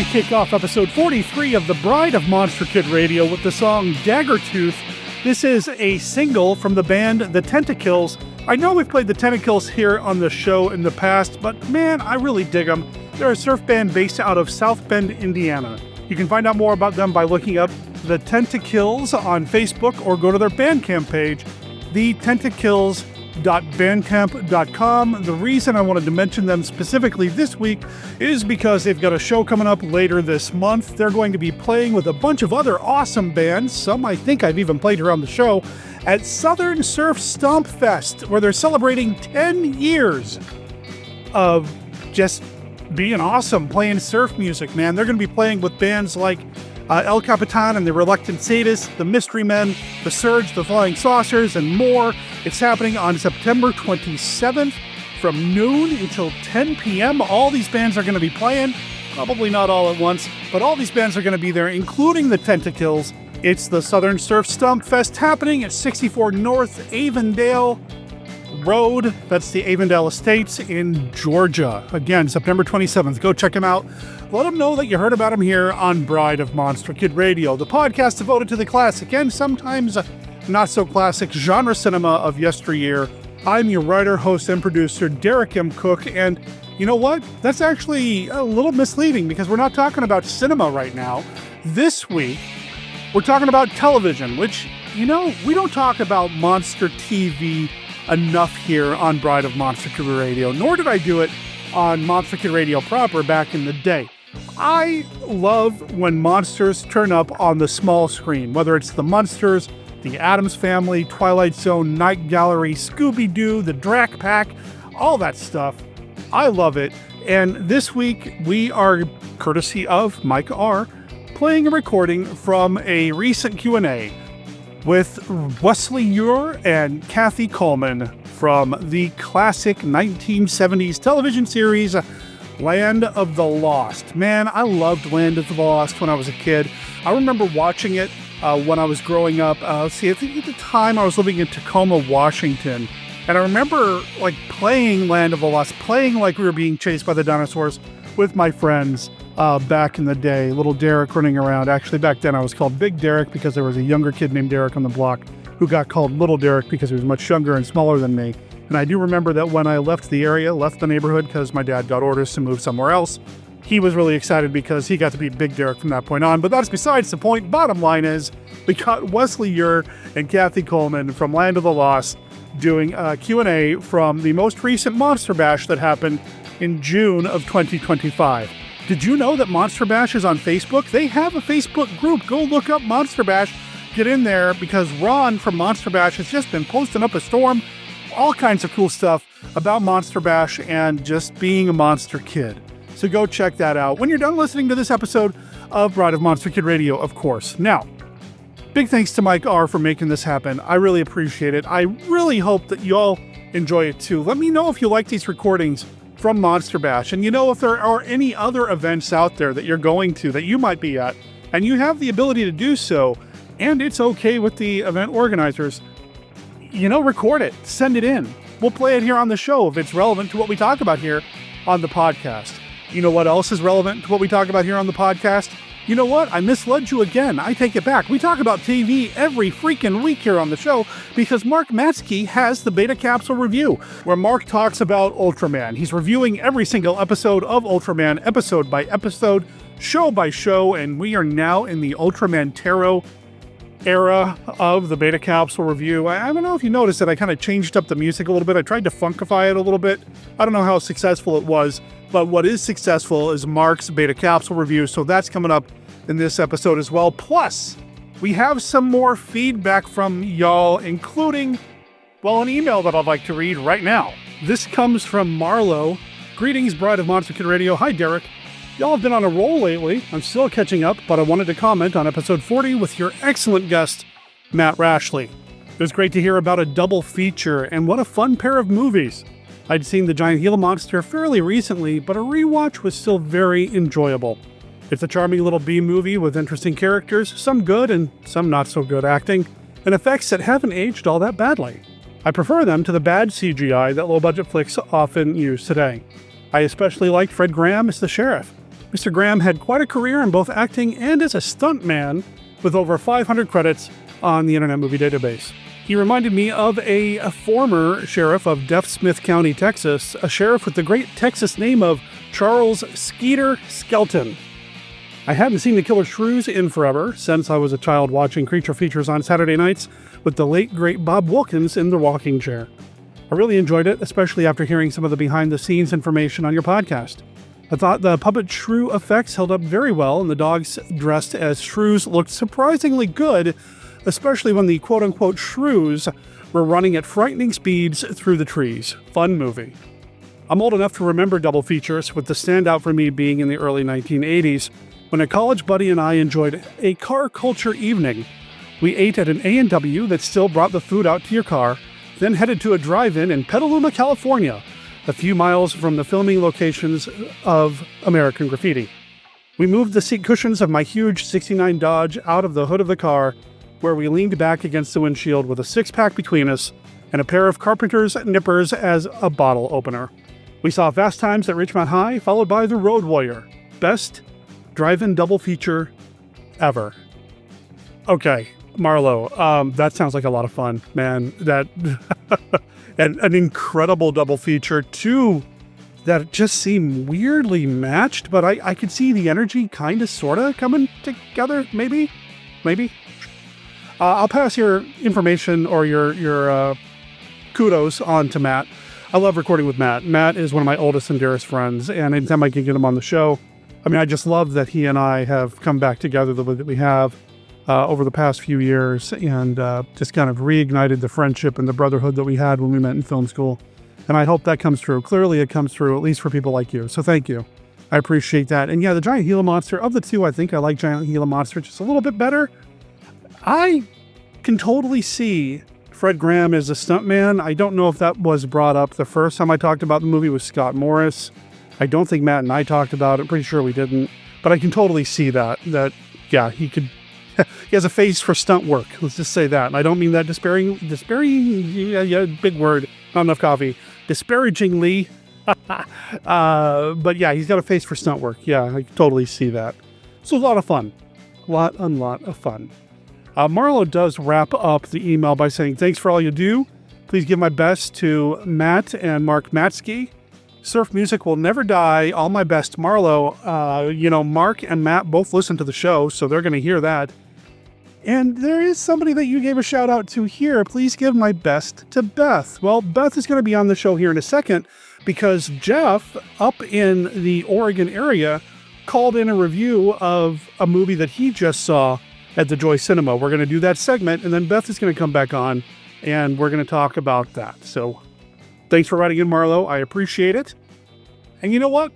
going to kick off episode 43 of The Bride of Monster Kid Radio with the song Daggertooth. This is a single from the band The Tentacles. I know we've played The Tentacles here on the show in the past, but man, I really dig them. They're a surf band based out of South Bend, Indiana. You can find out more about them by looking up The Tentacles on Facebook or go to their Bandcamp page, thetentacles.bandcamp.com. The reason I wanted to mention them specifically this week is because they've got a show coming up later this month. They're going to be playing with a bunch of other awesome bands, some I think I've even played here on the show, at Southern Surf Stomp Fest, where they're celebrating 10 years of just being awesome, playing surf music, man. They're going to be playing with bands like El Capitan and the Reluctant Sadists, the Mystery Men, the Surge, the Flying Saucers, and more. It's happening on September 27th from noon until 10 p.m. All these bands are going to be playing, probably not all at once, but all these bands are going to be there, including the Tentacles. It's the Southern Surf Stomp Fest happening at 64 North Avondale Road. That's the Avondale Estates in Georgia. Again, September 27th. Go check them out. Let them know that you heard about them here on Bride of Monster Kid Radio, the podcast devoted to the classic and sometimes not so classic genre cinema of yesteryear. I'm your writer, host, and producer, Derek M. Cook, and you know what? That's actually a little misleading because we're not talking about cinema right now. This week, we're talking about television, which, you know, we don't talk about monster TV enough here on Bride of Monster Kid Radio, nor did I do it on Monster Kid Radio proper back in the day. I love when monsters turn up on the small screen, whether it's the Munsters, the Addams Family, Twilight Zone, Night Gallery, Scooby-Doo, the Drac Pack, all that stuff. I love it. And this week we are, courtesy of Mike R., playing a recording from a recent Q&A with Wesley Eure and Kathy Coleman from the classic 1970s television series Land of the Lost. Man, I loved Land of the Lost when I was a kid. I remember watching it when I was growing up. I think at the time I was living in Tacoma, Washington. And I remember playing Land of the Lost, playing like we were being chased by the dinosaurs with my friends back in the day. Little Derek running around. Actually, back then I was called Big Derek because there was a younger kid named Derek on the block who got called Little Derek because he was much younger and smaller than me. And I do remember that when I left the neighborhood because my dad got orders to move somewhere else, he was really excited because he got to be Big Derek from that point on. But that's besides the point. Bottom line is, we got Wesley Eure and Kathy Coleman from Land of the Lost doing a Q&A from the most recent Monster Bash that happened in June of 2025. Did you know that Monster Bash is on Facebook? They have a Facebook group. Go look up Monster Bash. Get in there because Ron from Monster Bash has just been posting up a storm, all kinds of cool stuff about Monster Bash and just being a monster kid. So go check that out when you're done listening to this episode of Bride of Monster Kid Radio, of course. Now, big thanks to Mike R. for making this happen. I really appreciate it. I really hope that you all enjoy it too. Let me know if you like these recordings from Monster Bash. And you know, if there are any other events out there that you're going to that you might be at, and you have the ability to do so, and it's okay with the event organizers, you know, record it, send it in. We'll play it here on the show if it's relevant to what we talk about here on the podcast. You know what else is relevant to what we talk about here on the podcast? You know what? I misled you again. I take it back. We talk about TV every freaking week here on the show because Mark Matzke has the Beta Capsule review, where Mark talks about Ultraman. He's reviewing every single episode of Ultraman, episode by episode, show by show, and we are now in the Ultraman Taro era of the Beta Capsule review. I don't know if you noticed that I kind of changed up the music a little bit. I tried to funkify it a little bit. I don't know how successful it was, but what is successful is Mark's Beta Capsule review, so that's coming up in this episode as well. Plus, we have some more feedback from y'all, including, well, an email that I'd like to read right now. This comes from Marlo. Greetings, Bride of Monster Kid Radio. Hi, Derek. Y'all have been on a roll lately. I'm still catching up, but I wanted to comment on episode 40 with your excellent guest, Matt Rashley. It was great to hear about a double feature, and what a fun pair of movies. I'd seen The Giant Gila Monster fairly recently, but a rewatch was still very enjoyable. It's a charming little B-movie with interesting characters, some good and some not so good acting, and effects that haven't aged all that badly. I prefer them to the bad CGI that low-budget flicks often use today. I especially liked Fred Graham as the sheriff. Mr. Graham had quite a career in both acting and as a stuntman, with over 500 credits on the Internet Movie Database. He reminded me of a former sheriff of Deaf Smith County, Texas, a sheriff with the great Texas name of Charles Skeeter Skelton. I hadn't seen The Killer Shrews in forever, since I was a child watching creature features on Saturday nights with the late, great Bob Wilkins in the rocking chair. I really enjoyed it, especially after hearing some of the behind-the-scenes information on your podcast. I thought the puppet shrew effects held up very well, and the dogs dressed as shrews looked surprisingly good, especially when the quote-unquote shrews were running at frightening speeds through the trees. Fun movie. I'm old enough to remember double features, with the standout for me being in the early 1980s, when a college buddy and I enjoyed a car culture evening. We ate at an A&W that still brought the food out to your car, then headed to a drive-in in Petaluma, California, a few miles from the filming locations of American Graffiti. We moved the seat cushions of my huge '69 Dodge out of the hood of the car, where we leaned back against the windshield with a six-pack between us and a pair of Carpenter's nippers as a bottle opener. We saw Fast Times at Ridgemont High, followed by The Road Warrior. Best drive-in double feature ever. Okay, Marlo, that sounds like a lot of fun, man. That and an incredible double feature, too, that just seemed weirdly matched, but I could see the energy kind of, sort of coming together, maybe? I'll pass your information or your kudos on to Matt. I love recording with Matt. Matt is one of my oldest and dearest friends, and anytime I can get him on the show, I mean, I just love that he and I have come back together the way that we have over the past few years, and just kind of reignited the friendship and the brotherhood that we had when we met in film school. And I hope that comes true. Clearly it comes through, at least for people like you. So thank you. I appreciate that. And yeah, the Giant Gila Monster, of the two, I think I like Giant Gila Monster just a little bit better. I can totally see Fred Graham as a stuntman. I don't know if that was brought up the first time I talked about the movie with Scott Morris. I don't think Matt and I talked about it. Pretty sure we didn't. But I can totally see that yeah, he could... He has a face for stunt work. Let's just say that. And I don't mean that disparaging, yeah, big word, not enough coffee. Disparagingly. But yeah, he's got a face for stunt work. Yeah, I can totally see that. So a lot of fun. A lot of fun. Marlo does wrap up the email by saying, thanks for all you do. Please give my best to Matt and Mark Matzke. Surf music will never die. All my best, Marlo. Mark and Matt both listen to the show, so they're going to hear that. And there is somebody that you gave a shout out to here. Please give my best to Beth. Well, Beth is going to be on the show here in a second because Jeff, up in the Oregon area, called in a review of a movie that he just saw at the Joy Cinema. We're going to do that segment, and then Beth is going to come back on, and we're going to talk about that. So thanks for writing in, Marlo. I appreciate it. And you know what?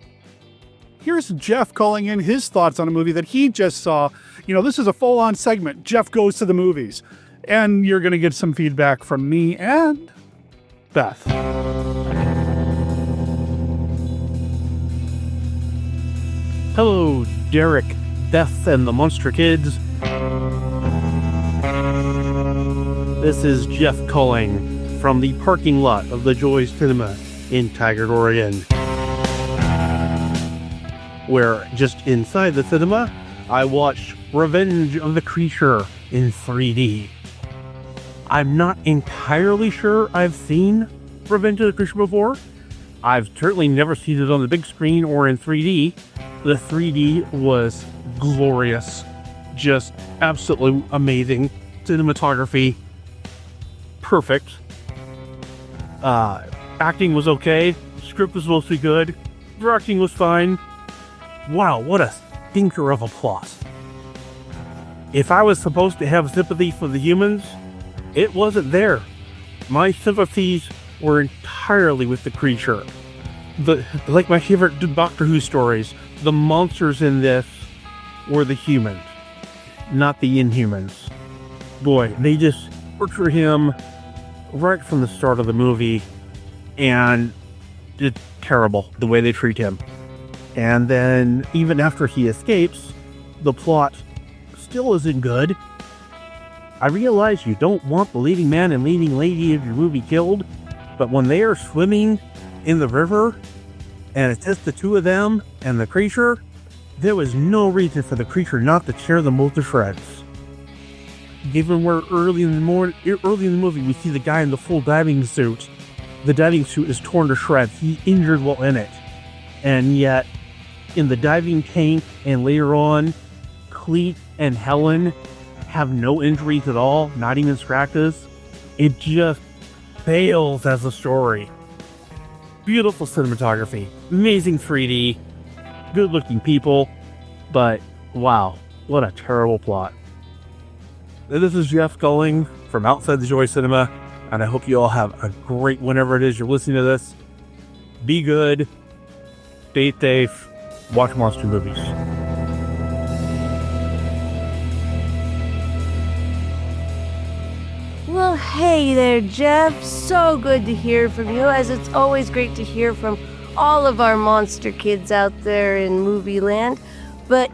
Here's Jeff calling in his thoughts on a movie that he just saw. This is a full-on segment. Jeff goes to the movies. And you're going to get some feedback from me and Beth. Hello, Derek, Beth, and the Monster Kids. This is Jeff calling from the parking lot of the Joy Cinema in Tigard, Oregon, where just inside the cinema, I watched Revenge of the Creature in 3D. I'm not entirely sure I've seen Revenge of the Creature before. I've certainly never seen it on the big screen or in 3D. The 3D was glorious. Just absolutely amazing. Cinematography, perfect. Acting was okay. Script was mostly good. Directing was fine. Wow, what a stinker of a plot. If I was supposed to have sympathy for the humans, it wasn't there. My sympathies were entirely with the creature. Like my favorite Doctor Who stories, the monsters in this were the humans, not the Inhumans. Boy, they just torture him right from the start of the movie, and it's terrible the way they treat him. And then even after he escapes, the plot still isn't good. I realize you don't want the leading man and leading lady of your movie killed, but when they are swimming in the river and it's just the two of them and the creature, there was no reason for the creature not to tear them both to shreds. Given where early in the movie we see the guy in the full diving suit, the diving suit is torn to shreds. He's injured while in it. And yet, in the diving tank and later on, Cleet and Helen have no injuries at all, not even scratches. It just fails as a story. Beautiful cinematography, amazing 3D, good looking people, but wow, what a terrible plot. This is Jeff Gulling from Outside the Joy Cinema, and I hope you all have a great whenever it is you're listening to this. Be good, stay safe, watch monster movies. Well, hey there, Jeff. So good to hear from you, as it's always great to hear from all of our monster kids out there in movie land. But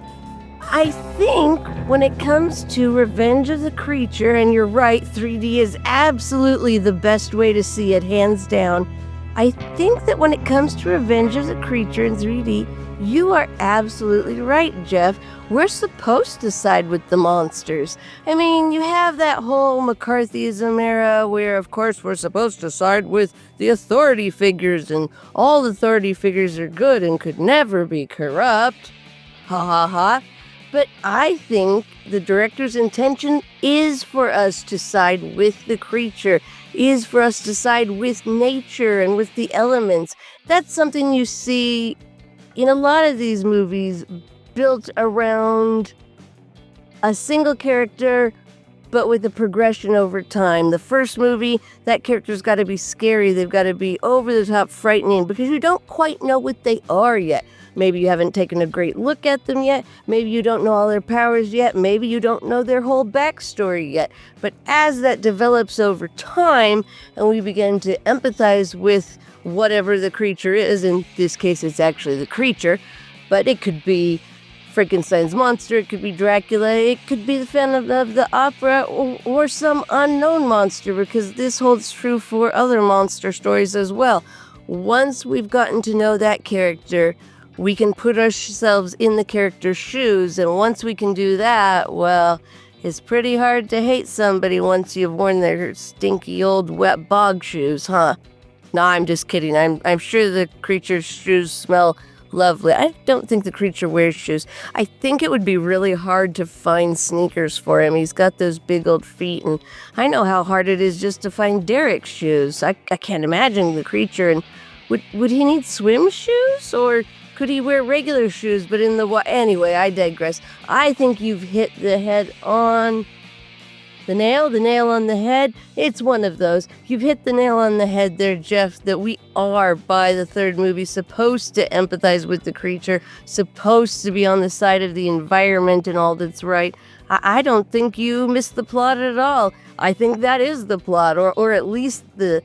I think when it comes to Revenge of the Creature, and you're right, 3D is absolutely the best way to see it, hands down. I think that when it comes to Revenge of the Creature in 3D, you are absolutely right, Jeff. We're supposed to side with the monsters. I mean, you have that whole McCarthyism era where, of course, we're supposed to side with the authority figures, and all authority figures are good and could never be corrupt. Ha ha ha. But I think the director's intention is for us to side with the creature, is for us to side with nature and with the elements. That's something you see in a lot of these movies built around a single character, but with a progression over time. The first movie, that character's got to be scary. They've got to be over the top frightening because you don't quite know what they are yet. Maybe you haven't taken a great look at them yet. Maybe you don't know all their powers yet. Maybe you don't know their whole backstory yet. But as that develops over time and we begin to empathize with whatever the creature is, in this case it's actually the creature, but it could be Frankenstein's monster, it could be Dracula, it could be the Phantom of the Opera, or some unknown monster, because this holds true for other monster stories as well. Once we've gotten to know that character, we can put ourselves in the character's shoes, and once we can do that, well, it's pretty hard to hate somebody once you've worn their stinky old wet bog shoes, huh? No, I'm just kidding. I'm sure the creature's shoes smell lovely. I don't think the creature wears shoes. I think it would be really hard to find sneakers for him. He's got those big old feet, and I know how hard it is just to find Derek's shoes. I can't imagine the creature. And would he need swim shoes, or could he wear regular shoes but in the water? Anyway, I digress. I think you've hit the head on the nail on the head. It's one of those. You've hit the nail on the head there, Jeff, that we are, by the third movie, supposed to empathize with the creature, supposed to be on the side of the environment and all that's right. I don't think you missed the plot at all. I think that is the plot, or at least the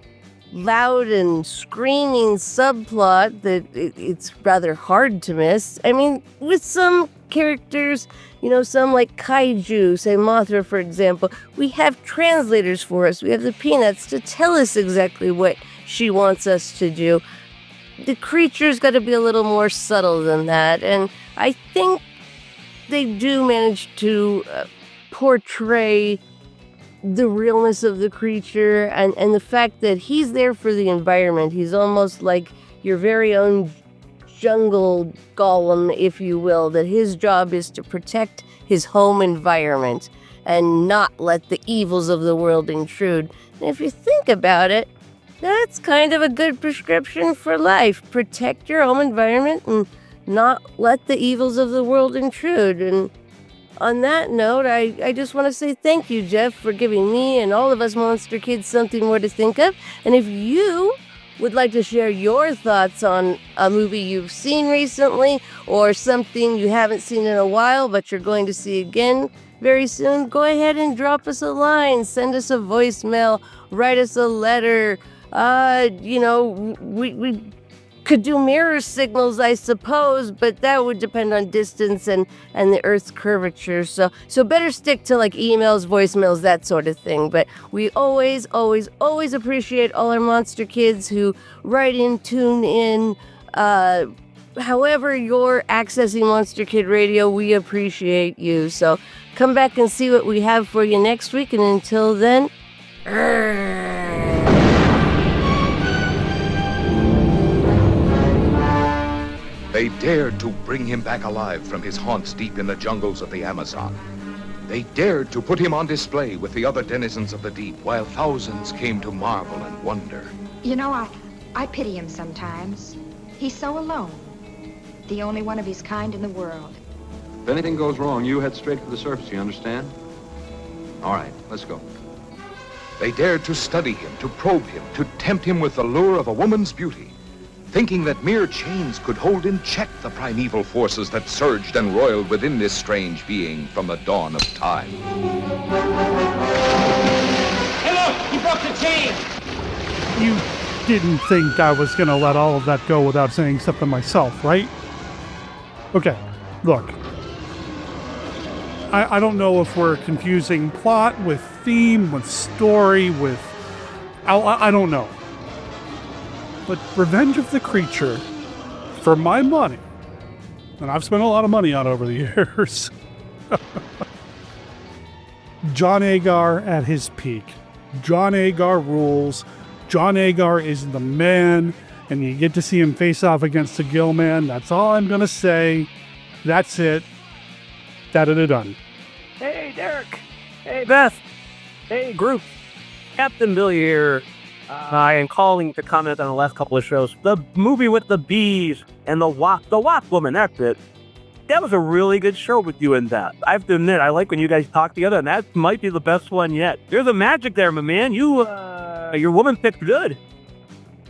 loud and screaming subplot that it's rather hard to miss. I mean, with some characters, some like Kaiju, say Mothra, for example, we have translators for us. We have the Peanuts to tell us exactly what she wants us to do. The creature's got to be a little more subtle than that, and I think they do manage to portray the realness of the creature and the fact that he's there for the environment. He's almost like your very own jungle golem, if you will, that his job is to protect his home environment and not let the evils of the world intrude. And if you think about it, that's kind of a good prescription for life. Protect your home environment and not let the evils of the world intrude. And on that note, I just want to say thank you, Jeff, for giving me and all of us monster kids something more to think of. And if you would like to share your thoughts on a movie you've seen recently or something you haven't seen in a while but you're going to see again very soon, go ahead and drop us a line, send us a voicemail, write us a letter. We could do mirror signals, I suppose, but that would depend on distance and the Earth's curvature. So better stick to like emails, voicemails, that sort of thing. But we always appreciate all our monster kids who write in, tune in, however you're accessing Monster Kid Radio, we appreciate you. So come back and see what we have for you next week. And until then, They dared to bring him back alive from his haunts deep in the jungles of the Amazon. They dared to put him on display with the other denizens of the deep, while thousands came to marvel and wonder. You know, I pity him sometimes. He's so alone. The only one of his kind in the world. If anything goes wrong, you head straight for the surface, you understand? All right, let's go. They dared to study him, to probe him, to tempt him with the lure of a woman's beauty, thinking that mere chains could hold in check the primeval forces that surged and roiled within this strange being from the dawn of time. Hey, look! He broke the chain! You didn't think I was going to let all of that go without saying something myself, right? Okay, look. I don't know if we're confusing plot with theme, with story, with... I don't know. But Revenge of the Creature, for my money, and I've spent a lot of money on it over the years, John Agar at his peak. John Agar rules. John Agar is the man, and you get to see him face off against the Gill Man. That's all I'm going to say. That's it. Da-da-da-done. Hey, Derek. Hey, Beth. Hey, group. Captain Billy here. I am calling to comment on the last couple of shows. The movie with the bees and the WAP woman, that's it. That was a really good show with you in that. I have to admit, I like when you guys talk together, and that might be the best one yet. There's a magic there, my man. Your woman picked good.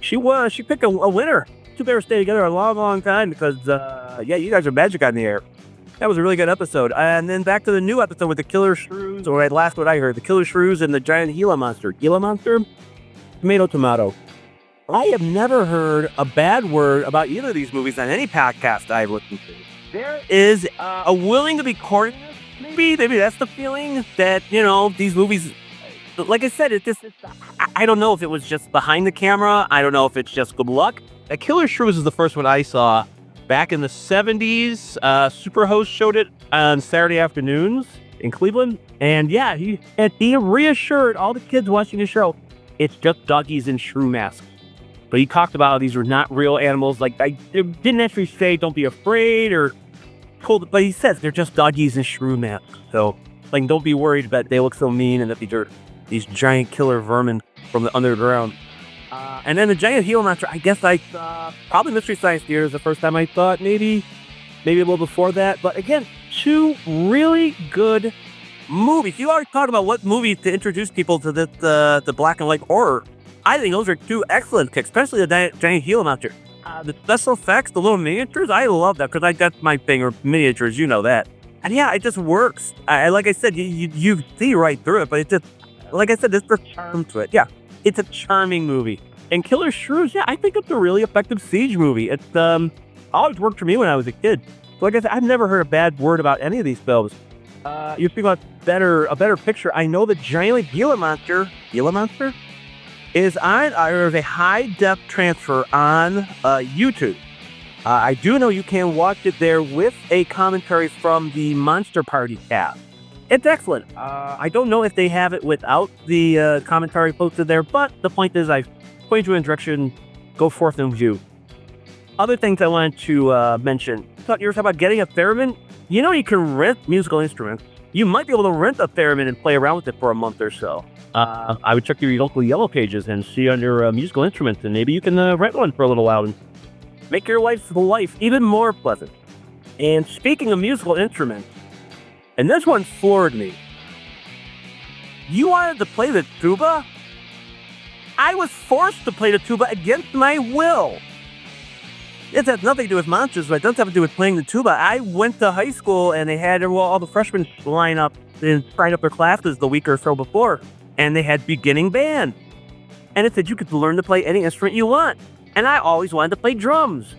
She picked a winner. Two bears stay together a long, long time because, you guys are magic on the air. That was a really good episode. And then back to the new episode with the killer shrews, or at last what I heard, the killer shrews and the giant Gila monster. Gila monster? Tomato. I have never heard a bad word about either of these movies on any podcast I've listened to. There is a willing to be corniness, maybe that's the feeling that, these movies, like I said, I don't know if it was just behind the camera. I don't know if it's just good luck. Killer Shrews is the first one I saw back in the 70s. Superhost showed it on Saturday afternoons in Cleveland. And yeah, he reassured all the kids watching the show, it's just doggies in shrew masks. But he talked about how these were not real animals. Like, I didn't actually say don't be afraid or cold, but he says they're just doggies in shrew masks. So, like, don't be worried that they look so mean and that these giant killer vermin from the underground. And then the giant Gila monster, I guess I saw probably Mystery Science Theater is the first time I thought, maybe a little before that. But again, two really good movies. You already talked about what movies to introduce people to the black and white horror. I think those are two excellent picks, especially the giant Gila monster. The special effects, the little miniatures, I love that because that's my thing, or miniatures, you know that. And yeah, it just works. Like I said, you see right through it, but it just, like I said, there's the charm to it. Yeah, it's a charming movie. And Killer Shrews, yeah, I think it's a really effective siege movie. It's always worked for me when I was a kid. So like I said, I've never heard a bad word about any of these films. You think about a better picture. I know the giant Gila monster is on, there's a high-def transfer on YouTube. I do know you can watch it there with a commentary from the Monster Party cast. It's excellent. I don't know if they have it without the commentary posted there, but the point is I've pointed you in a direction, go forth and view. Other things I wanted to mention. You were talking about getting a theremin. You can rent musical instruments. You might be able to rent a theremin and play around with it for a month or so. I would check your local Yellow Pages and see under musical instruments, and maybe you can rent one for a little while and make your life even more pleasant. And speaking of musical instruments, and this one floored me. You wanted to play the tuba? I was forced to play the tuba against my will. It has nothing to do with monsters, but it does have to do with playing the tuba. I went to high school and they had all the freshmen line up and sign up their classes the week or so before. And they had beginning band. And it said you could learn to play any instrument you want. And I always wanted to play drums.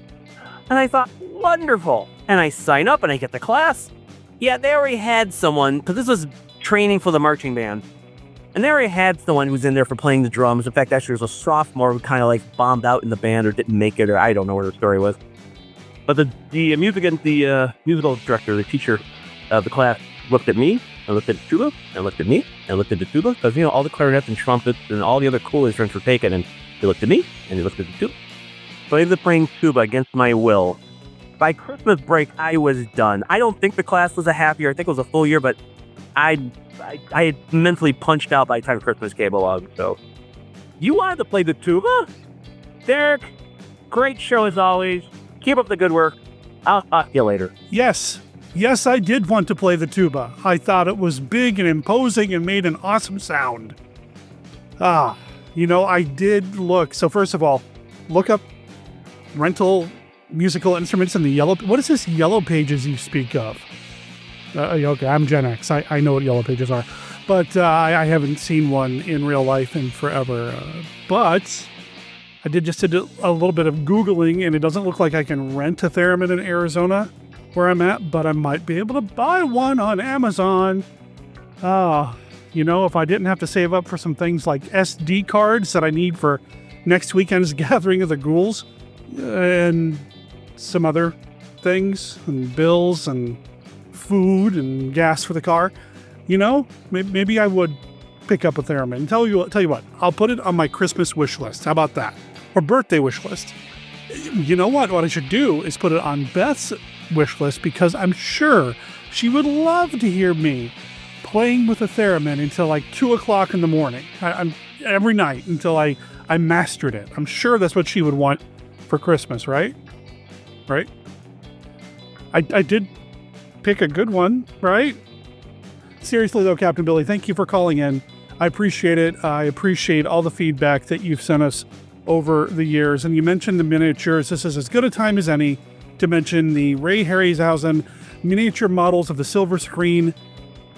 And I thought, wonderful. And I sign up and I get the class. Yeah, they already had someone, because this was training for the marching band. And they already had someone who was in there for playing the drums. In fact, actually, there was a sophomore who kind of bombed out in the band or didn't make it, or I don't know what her story was. But the musical director, the teacher of the class, looked at me, and looked at the tuba, and looked at me, and looked at the tuba, because, all the clarinets and trumpets and all the other cool instruments were taken, and he looked at me, and he looked at the tuba. So I ended up playing tuba against my will. By Christmas break, I was done. I don't think the class was a half year. I think it was a full year, but I had mentally punched out by the time Christmas came along. So, you wanted to play the tuba? Derek, great show as always. Keep up the good work. I'll talk to you later. Yes, I did want to play the tuba. I thought it was big and imposing and made an awesome sound. I did look. So first of all, look up rental musical instruments in the yellow. What is this Yellow Pages you speak of? Okay, I'm Gen X. I know what Yellow Pages are, but I haven't seen one in real life in forever. But I did a little bit of Googling, and it doesn't look like I can rent a theremin in Arizona where I'm at, but I might be able to buy one on Amazon. If I didn't have to save up for some things like SD cards that I need for next weekend's Gathering of the Ghouls, and some other things, and bills, and food, and gas for the car, maybe I would pick up a theremin. Tell you what, I'll put it on my Christmas wish list. How about that? Or birthday wish list. You know what? What I should do is put it on Beth's wish list, because I'm sure she would love to hear me playing with a theremin until like 2 o'clock in the morning. I'm every night until I mastered it. I'm sure that's what she would want for Christmas, right? Right? I did pick a good one, right? Seriously though, Captain Billy, thank you for calling in. I appreciate it. I appreciate all the feedback that you've sent us over the years. And you mentioned the miniatures. This is as good a time as any to mention the Ray Harryhausen miniature models of the Silver Screen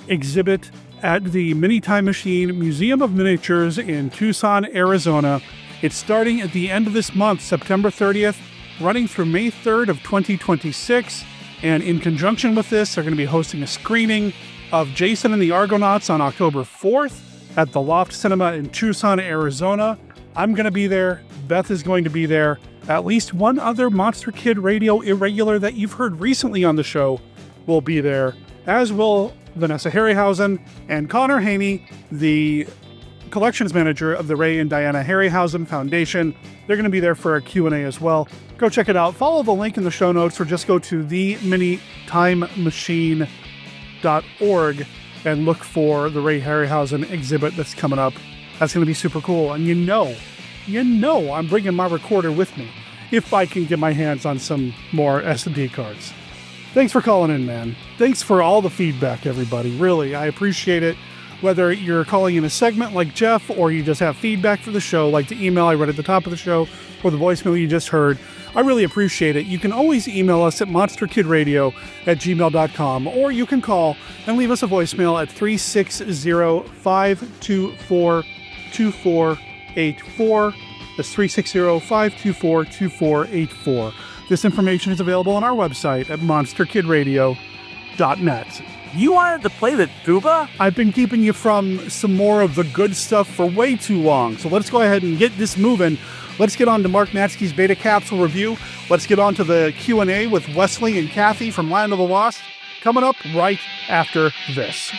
exhibit at the Mini Time Machine Museum of Miniatures in Tucson, Arizona. It's starting at the end of this month, September 30th, running through May 3rd of 2026. And in conjunction with this, they're going to be hosting a screening of Jason and the Argonauts on October 4th at the Loft Cinema in Tucson, Arizona. I'm going to be there. Beth is going to be there. At least one other Monster Kid Radio irregular that you've heard recently on the show will be there, as will Vanessa Harryhausen and Connor Haney, the collections manager of the Ray and Diana Harryhausen Foundation. They're going to be there for a Q&A as well. Go check it out. Follow the link in the show notes, or just go to theminitimemachine.org and look for the Ray Harryhausen exhibit that's coming up. That's going to be super cool. And you know I'm bringing my recorder with me if I can get my hands on some more SD cards. Thanks for calling in, man. Thanks for all the feedback, everybody. Really, I appreciate it. Whether you're calling in a segment like Jeff, or you just have feedback for the show, like the email I read at the top of the show, or the voicemail you just heard, I really appreciate it. You can always email us at monsterkidradio@gmail.com, or you can call and leave us a voicemail at 360-524-2484. That's 360-524-2484. This information is available on our website at monsterkidradio.net. You wanted to play the tuba? I've been keeping you from some more of the good stuff for way too long, so let's go ahead and get this moving. Let's get on to Mark Matzke's Beta Capsule review. Let's get on to the Q&A with Wesley and Kathy from Land of the Lost, coming up right after this.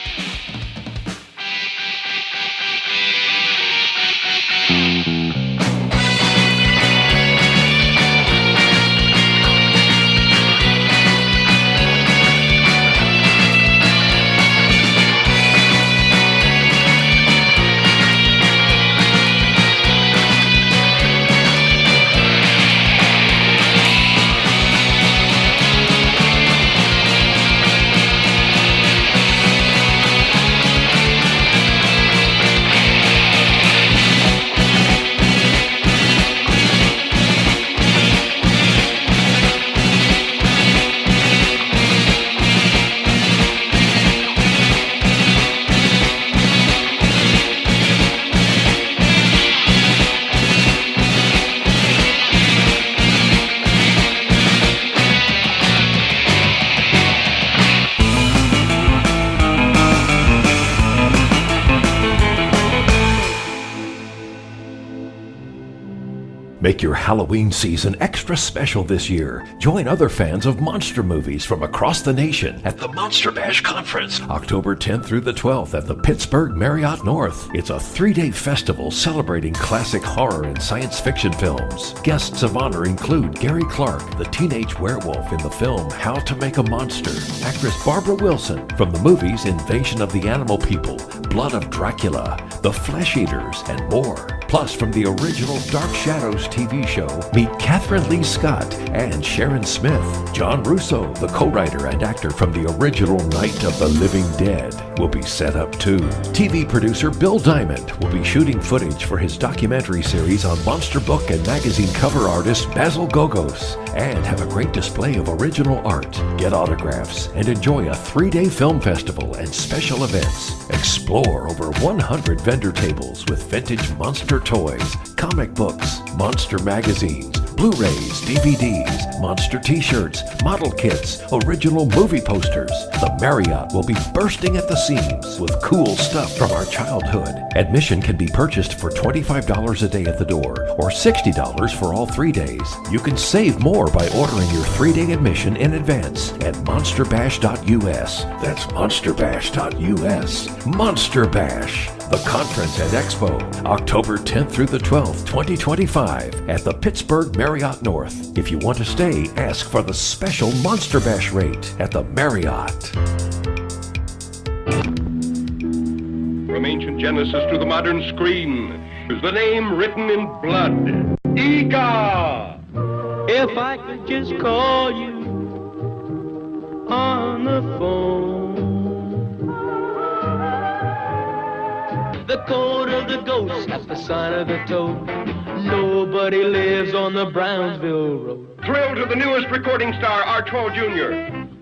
Make your Halloween season extra special this year. Join other fans of monster movies from across the nation at the Monster Bash Conference, October 10th through the 12th at the Pittsburgh Marriott North. It's a 3-day festival celebrating classic horror and science fiction films. Guests of honor include Gary Clark, the teenage werewolf in the film How to Make a Monster, actress Barbara Wilson from the movies Invasion of the Animal People, Blood of Dracula, The Flesh Eaters, and more. Plus, from the original Dark Shadows TV show, meet Catherine Lee Scott and Sharon Smith. John Russo, the co-writer and actor from the original Night of the Living Dead, will be set up too. TV producer Bill Diamond will be shooting footage for his documentary series on monster book and magazine cover artist Basil Gogos, and have a great display of original art, get autographs, and enjoy a 3-day film festival and special events. Explore over 100 vendor tables with vintage monster toys, comic books, monster magazines, Blu-rays, DVDs, monster t-shirts, model kits, original movie posters. The Marriott will be bursting at the seams with cool stuff from our childhood. Admission can be purchased for $25 a day at the door or $60 for all 3 days. You can save more by ordering your 3-day admission in advance at monsterbash.us. That's monsterbash.us. Monster Bash, the conference and expo, October 10th through the 12th, 2025 at the Pittsburgh Marriott North. If you want to stay, ask for the special Monster Bash rate at the Marriott. From ancient Genesis to the modern screen is the name written in blood. Ika! If I could just call you on the phone. The code of the ghost at the sign of the toad. Nobody lives on the Brownsville Road. Thrill to the newest recording star, Arturo Jr.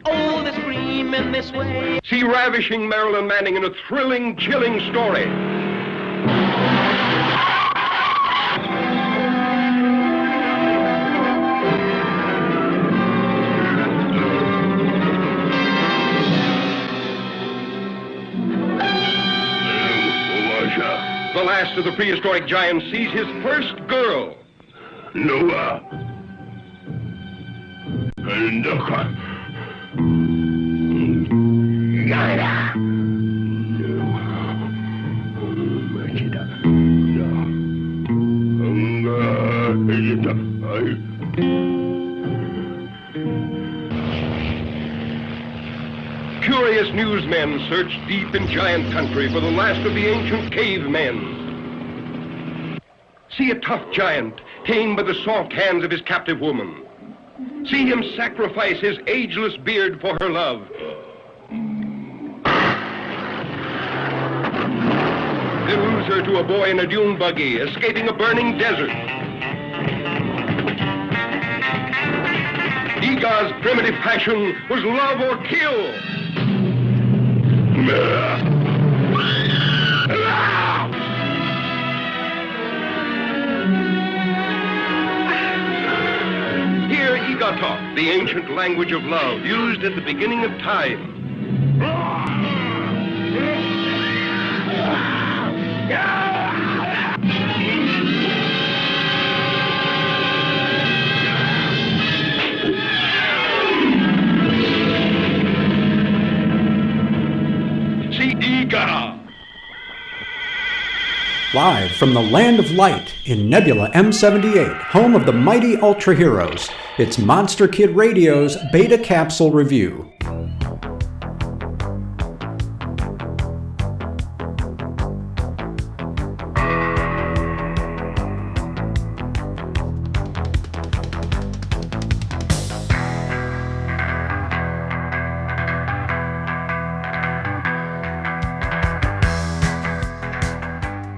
Oh, they scream in this way. See ravishing Marilyn Manning in a thrilling, chilling story. The last of the prehistoric giants sees his first girl. Noah. Curious newsmen search deep in giant country for the last of the ancient cavemen. See a tough giant tamed by the soft hands of his captive woman. See him sacrifice his ageless beard for her love. Then lose her to a boy in a dune buggy, escaping a burning desert. Iga's primitive passion was love or kill. Hear Iga talk, the ancient language of love, used at the beginning of time. See Iga! Live from the Land of Light in Nebula M78, home of the mighty Ultra Heroes, it's Monster Kid Radio's Beta Capsule Review.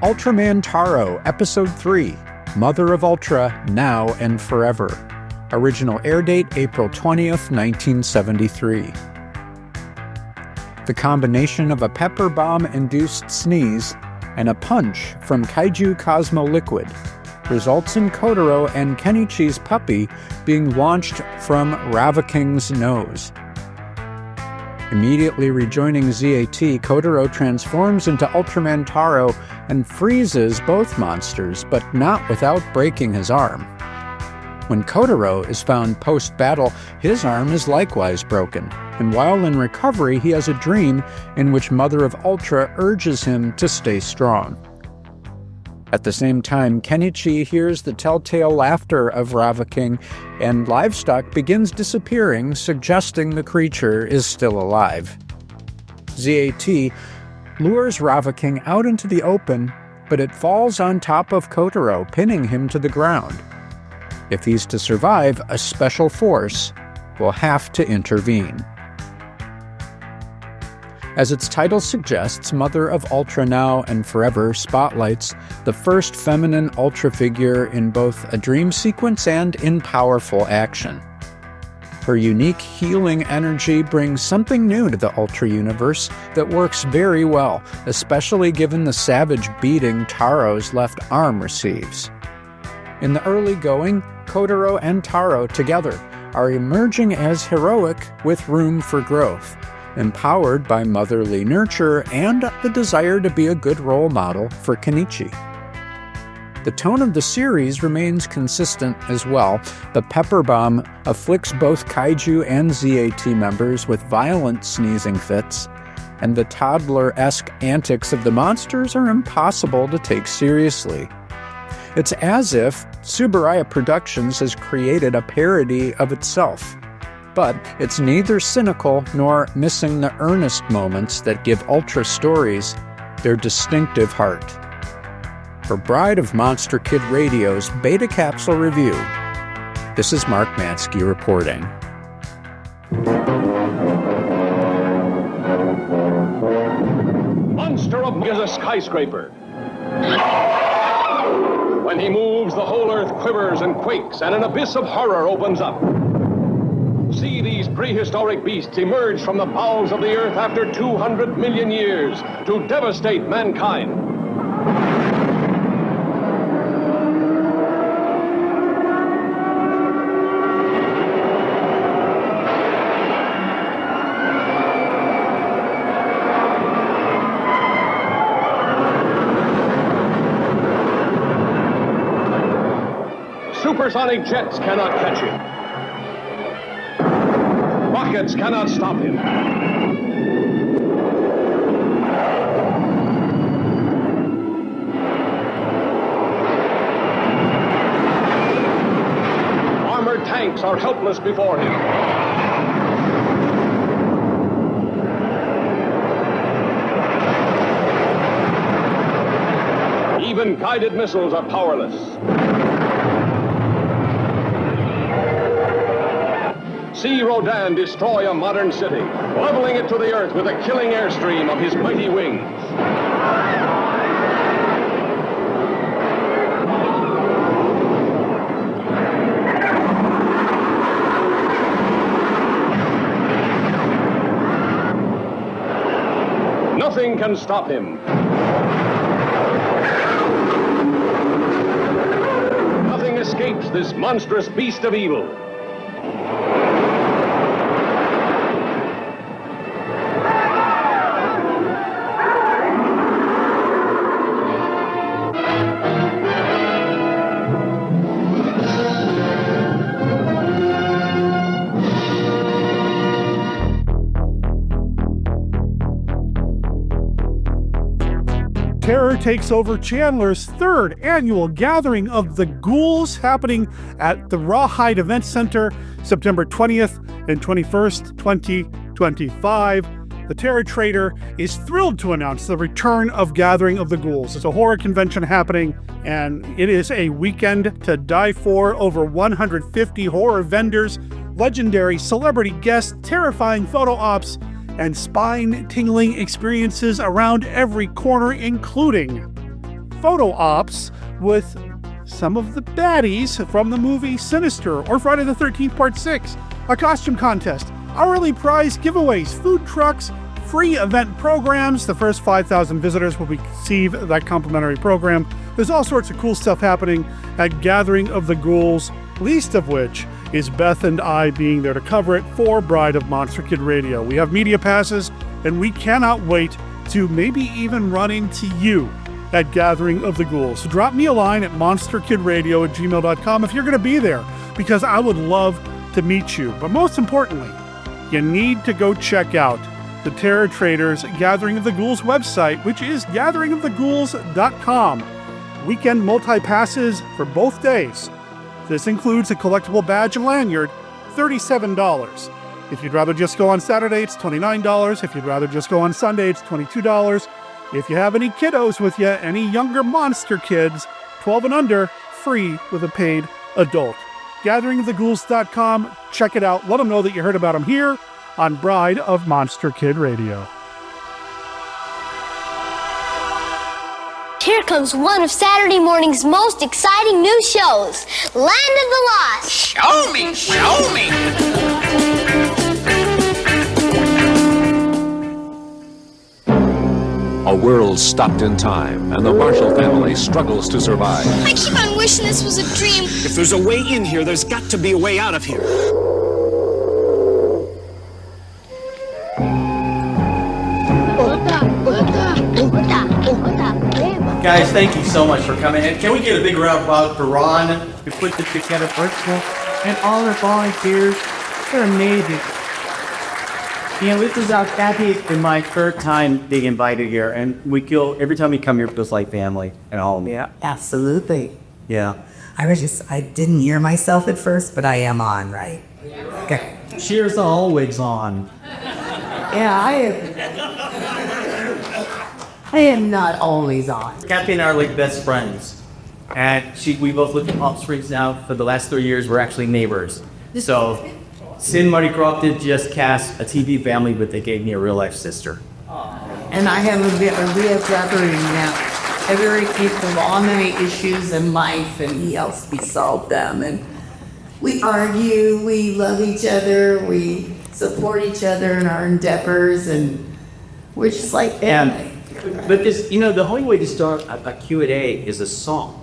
Ultraman Taro, Episode 3, Mother of Ultra, Now and Forever. Original air date April 20th, 1973. The combination of a pepper bomb-induced sneeze and a punch from Kaiju Cosmo Liquid results in Kotaro and Kenichi's puppy being launched from Ravaking's nose. Immediately rejoining ZAT, Kotaro transforms into Ultraman Taro and freezes both monsters, but not without breaking his arm. When Kotaro is found post-battle, his arm is likewise broken, and while in recovery, he has a dream in which Mother of Ultra urges him to stay strong. At the same time, Kenichi hears the telltale laughter of Rava King, and livestock begins disappearing, suggesting the creature is still alive. ZAT lures Rava King out into the open, but it falls on top of Kotaro, pinning him to the ground. If he's to survive, a special force will have to intervene. As its title suggests, Mother of Ultra Now and Forever spotlights the first feminine Ultra figure in both a dream sequence and in powerful action. Her unique healing energy brings something new to the Ultra universe that works very well, especially given the savage beating Taro's left arm receives. In the early going, Kotaro and Taro together are emerging as heroic with room for growth, empowered by motherly nurture and the desire to be a good role model for Kenichi. The tone of the series remains consistent as well. The pepper bomb afflicts both kaiju and ZAT members with violent sneezing fits, and the toddler-esque antics of the monsters are impossible to take seriously. It's as if Tsuburaya Productions has created a parody of itself. But it's neither cynical nor missing the earnest moments that give Ultra stories their distinctive heart. For Bride of Monster Kid Radio's Beta Capsule Review, this is Mark Matzke reporting. Monster of is a skyscraper. When he moves, the whole earth quivers and quakes, and an abyss of horror opens up. See these prehistoric beasts emerge from the bowels of the earth after 200 million years to devastate mankind. Supersonic jets cannot catch him. Rockets cannot stop him. Armored tanks are helpless before him. Even guided missiles are powerless. See Rodan destroy a modern city, leveling it to the earth with a killing airstream of his mighty wings. Nothing can stop him. Nothing escapes this monstrous beast of evil. Terror takes over Chandler's third annual gathering of the Ghouls, happening at the Rawhide Event Center, September 20th and 21st, 2025. The Terror Trader is thrilled to announce the return of Gathering of the Ghouls. It's a horror convention happening, and it is a weekend to die for. Over 150 horror vendors, legendary celebrity guests, terrifying photo ops, and spine-tingling experiences around every corner, including photo ops with some of the baddies from the movie Sinister or Friday the 13th Part 6, a costume contest, hourly prize giveaways, food trucks, free event programs. The first 5,000 visitors will receive that complimentary program. There's all sorts of cool stuff happening at Gathering of the Ghouls, least of which is Beth and I being there to cover it for Bride of Monster Kid Radio. We have media passes, and we cannot wait to maybe even run into you at Gathering of the Ghouls. So drop me a line at monsterkidradio@gmail.com if you're going to be there, because I would love to meet you. But most importantly, you need to go check out the Terror Traders Gathering of the Ghouls website, which is gatheringoftheghouls.com. Weekend multi-passes for both days. This includes a collectible badge and lanyard, $37. If you'd rather just go on Saturday, it's $29. If you'd rather just go on Sunday, it's $22. If you have any kiddos with you, any younger monster kids, 12 and under, free with a paid adult. GatheringoftheGhouls.com. Check it out. Let them know that you heard about them here on Bride of Monster Kid Radio. Here comes one of Saturday morning's most exciting new shows, Land of the Lost. Show me, show me. A world stopped in time, and the Marshall family struggles to survive. I keep on wishing this was a dream. If there's a way in here, there's got to be a way out of here. Guys, thank you so much for coming. And can we get a big round of applause for Ron, who put this together first of all, and all the volunteers? They're amazing. You know, this is been my third time being invited here, and every time we come here, it feels like family and home. Yeah, absolutely. Yeah. I didn't hear myself at first, but I am on, right? Okay. Cheers always on. Yeah, I am not always on. Kathy and I are like best friends, and we both live in Palm Springs now. For the last 3 years, we're actually neighbors. So, Sin Marty Croft did just cast a TV family, but they gave me a real life sister. And I have a real brother now. Every people all many issues in life, and he helps me solve them. And we argue, we love each other, we support each other in our endeavors, and we're just like family. But this, the only way to start a Q&A is a song.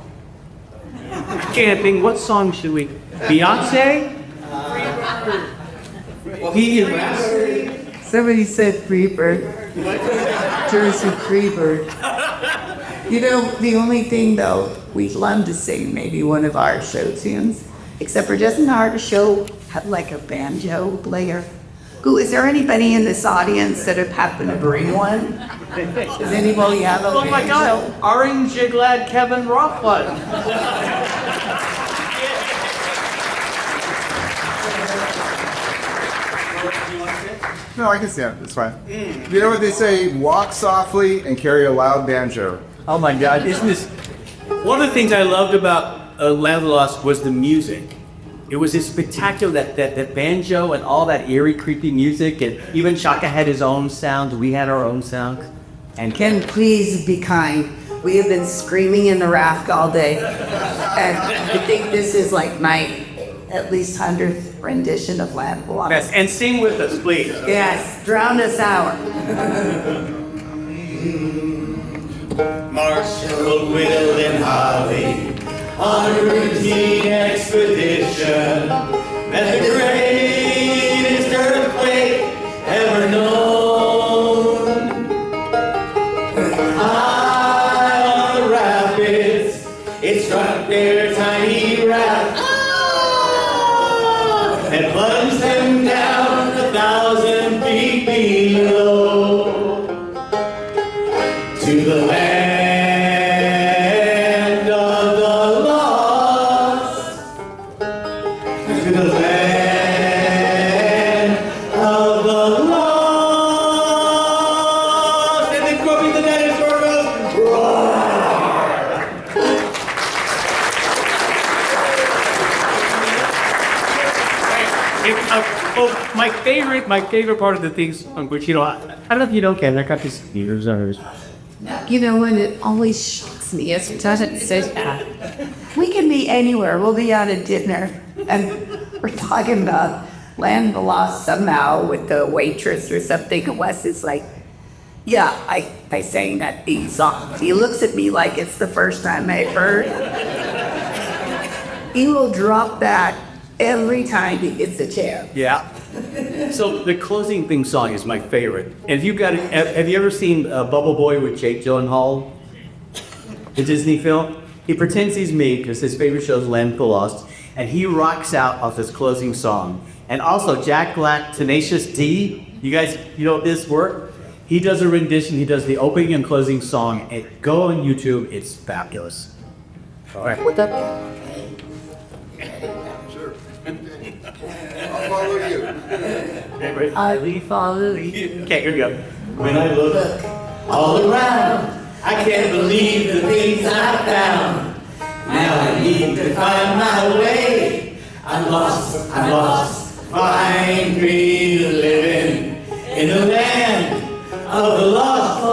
Camping, what song should we? Beyonce? Somebody said Freebird. Jersey Freebird. The only thing though, we'd love to sing maybe one of our show tunes. Except for doesn't our show have like a banjo player? Is there anybody in this audience that have happened to bring one? Does anybody have a banjo? Oh my God, Orange Jiglad Kevin Rothbud. No, I can stand it. It's fine. You know what they say? Walk softly and carry a loud banjo. Oh my God, isn't this... One of the things I loved about Land of the Lost was the music. It was just spectacular, that banjo and all that eerie, creepy music, and even Shaka had his own sound, we had our own sound. And Ken, please be kind. We have been screaming in the raft all day. And I think this is like my at least 100th rendition of Land of the Lost. Yes, and sing with us, please. Yes, drown us out. Marshall, Will, and Holly on a routine expedition. Met the greatest earthquake ever known. High on the rapids, it struck their tiny raft and plunged them down 1,000 feet below to the land of the lost, to the land of the lost, and then Grumpy the dinosaur goes roar. My favorite part of the things on which, I don't know if you know, Ken, I got this ears. And it always shocks me. It doesn't say that. We can be anywhere. We'll be out at dinner, and we're talking about Land of the Lost somehow with the waitress or something. And Wes is like, yeah, I sang that theme song. He looks at me like it's the first time I heard. He will drop that every time he gets a chance. Yeah. So the closing theme song is my favorite. And have you ever seen Bubble Boy with Jake Gyllenhaal? The Disney film? He pretends he's me because his favorite show is Land of the Lost, and he rocks out off this closing song. And also Jack Black, Tenacious D, you know this work? He does a rendition, he does the opening and closing song. Go on YouTube, it's fabulous. All right. What the? Sure. I'll follow you. I will follow you. Okay, here we go. When I look all around, I can't believe the things I found. Now I need to find my way. I'm lost. Find me living in the land of the lost.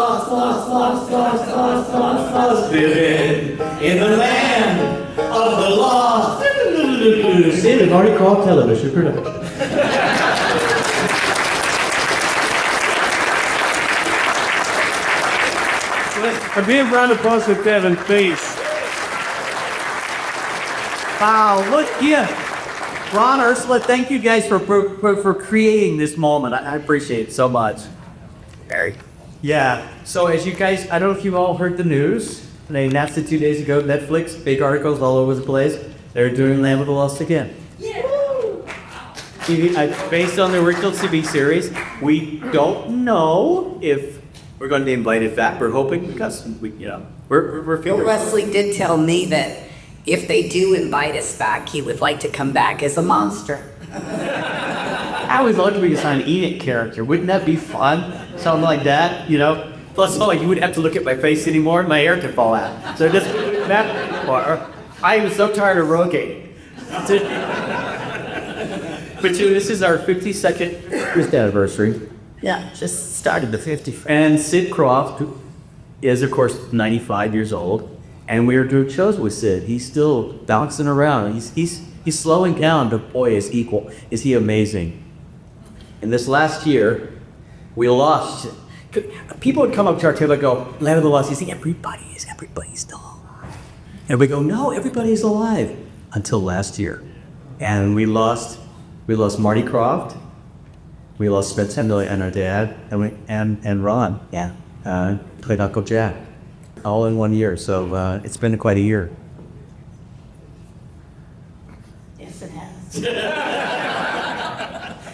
Living in the land of the lost. See, they've already called television production. A big round of applause for Kevin, please. Wow, look, yeah. Ron, Ursula, thank you guys for creating this moment. I appreciate it so much. Barry. Yeah, so as you guys, I don't know if you've all heard the news. They announced it 2 days ago, Netflix, big articles all over the place. They're doing Land of the Lost again. Based on the original TV series, we don't know if we're going to be invited back. We're hoping because we're feeling. Wesley did tell me that if they do invite us back, he would like to come back as a monster. I always loved to be an Enid character. Wouldn't that be fun? Something like that, Plus, you wouldn't have to look at my face anymore, and my hair could fall out. So just that part. I am so tired of rogating. But this is our 52nd anniversary. Yeah, just started the 50th. And Sid Croft is, of course, 95 years old. And we are doing shows with Sid. He's still bouncing around. He's slowing down, but boy, is he amazing. And this last year, we lost. People would come up to our table and go, Land of the Lost, you see, everybody's still alive. And we go, no, everybody's alive. Until last year. And we lost Marty Croft. We lost Spencer and our dad, and Ron, played Uncle Jack, all in 1 year. So it's been quite a year. Yes, it has.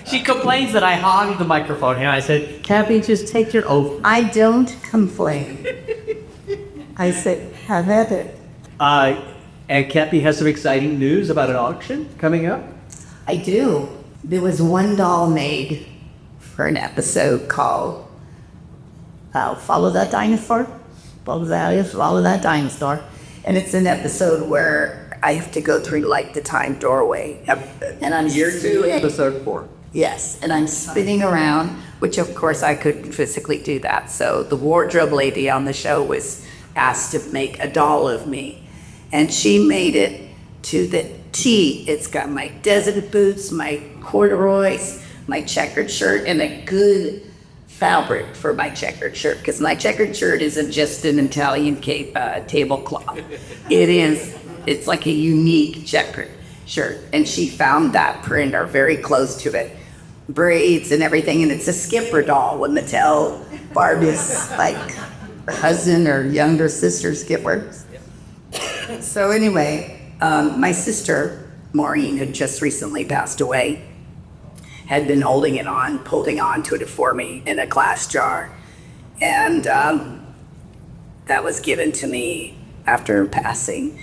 She complains that I hogged the microphone here. I said, Cappy, just take your oath. I don't complain. I said, have at it. And Cappy has some exciting news about an auction coming up. I do. There was one doll made for an episode called Follow That Dinosaur. Follow that dinosaur. And it's an episode where I have to go through the time doorway. And I'm Year 2, episode 4. Yes, and I'm spinning around, which of course I couldn't physically do that. So the wardrobe lady on the show was asked to make a doll of me. And she made it to the T. It's got my desert boots, my corduroys, my checkered shirt, and a good fabric for my checkered shirt, because my checkered shirt isn't just an Italian tablecloth. It's like a unique checkered shirt. And she found that print or very close to it. Braids and everything, and it's a Skipper doll with Mattel. Barbie's her husband or younger sister Skipper. So anyway, my sister, Maureen, had just recently passed away, had been holding on to it for me in a glass jar. And that was given to me after passing.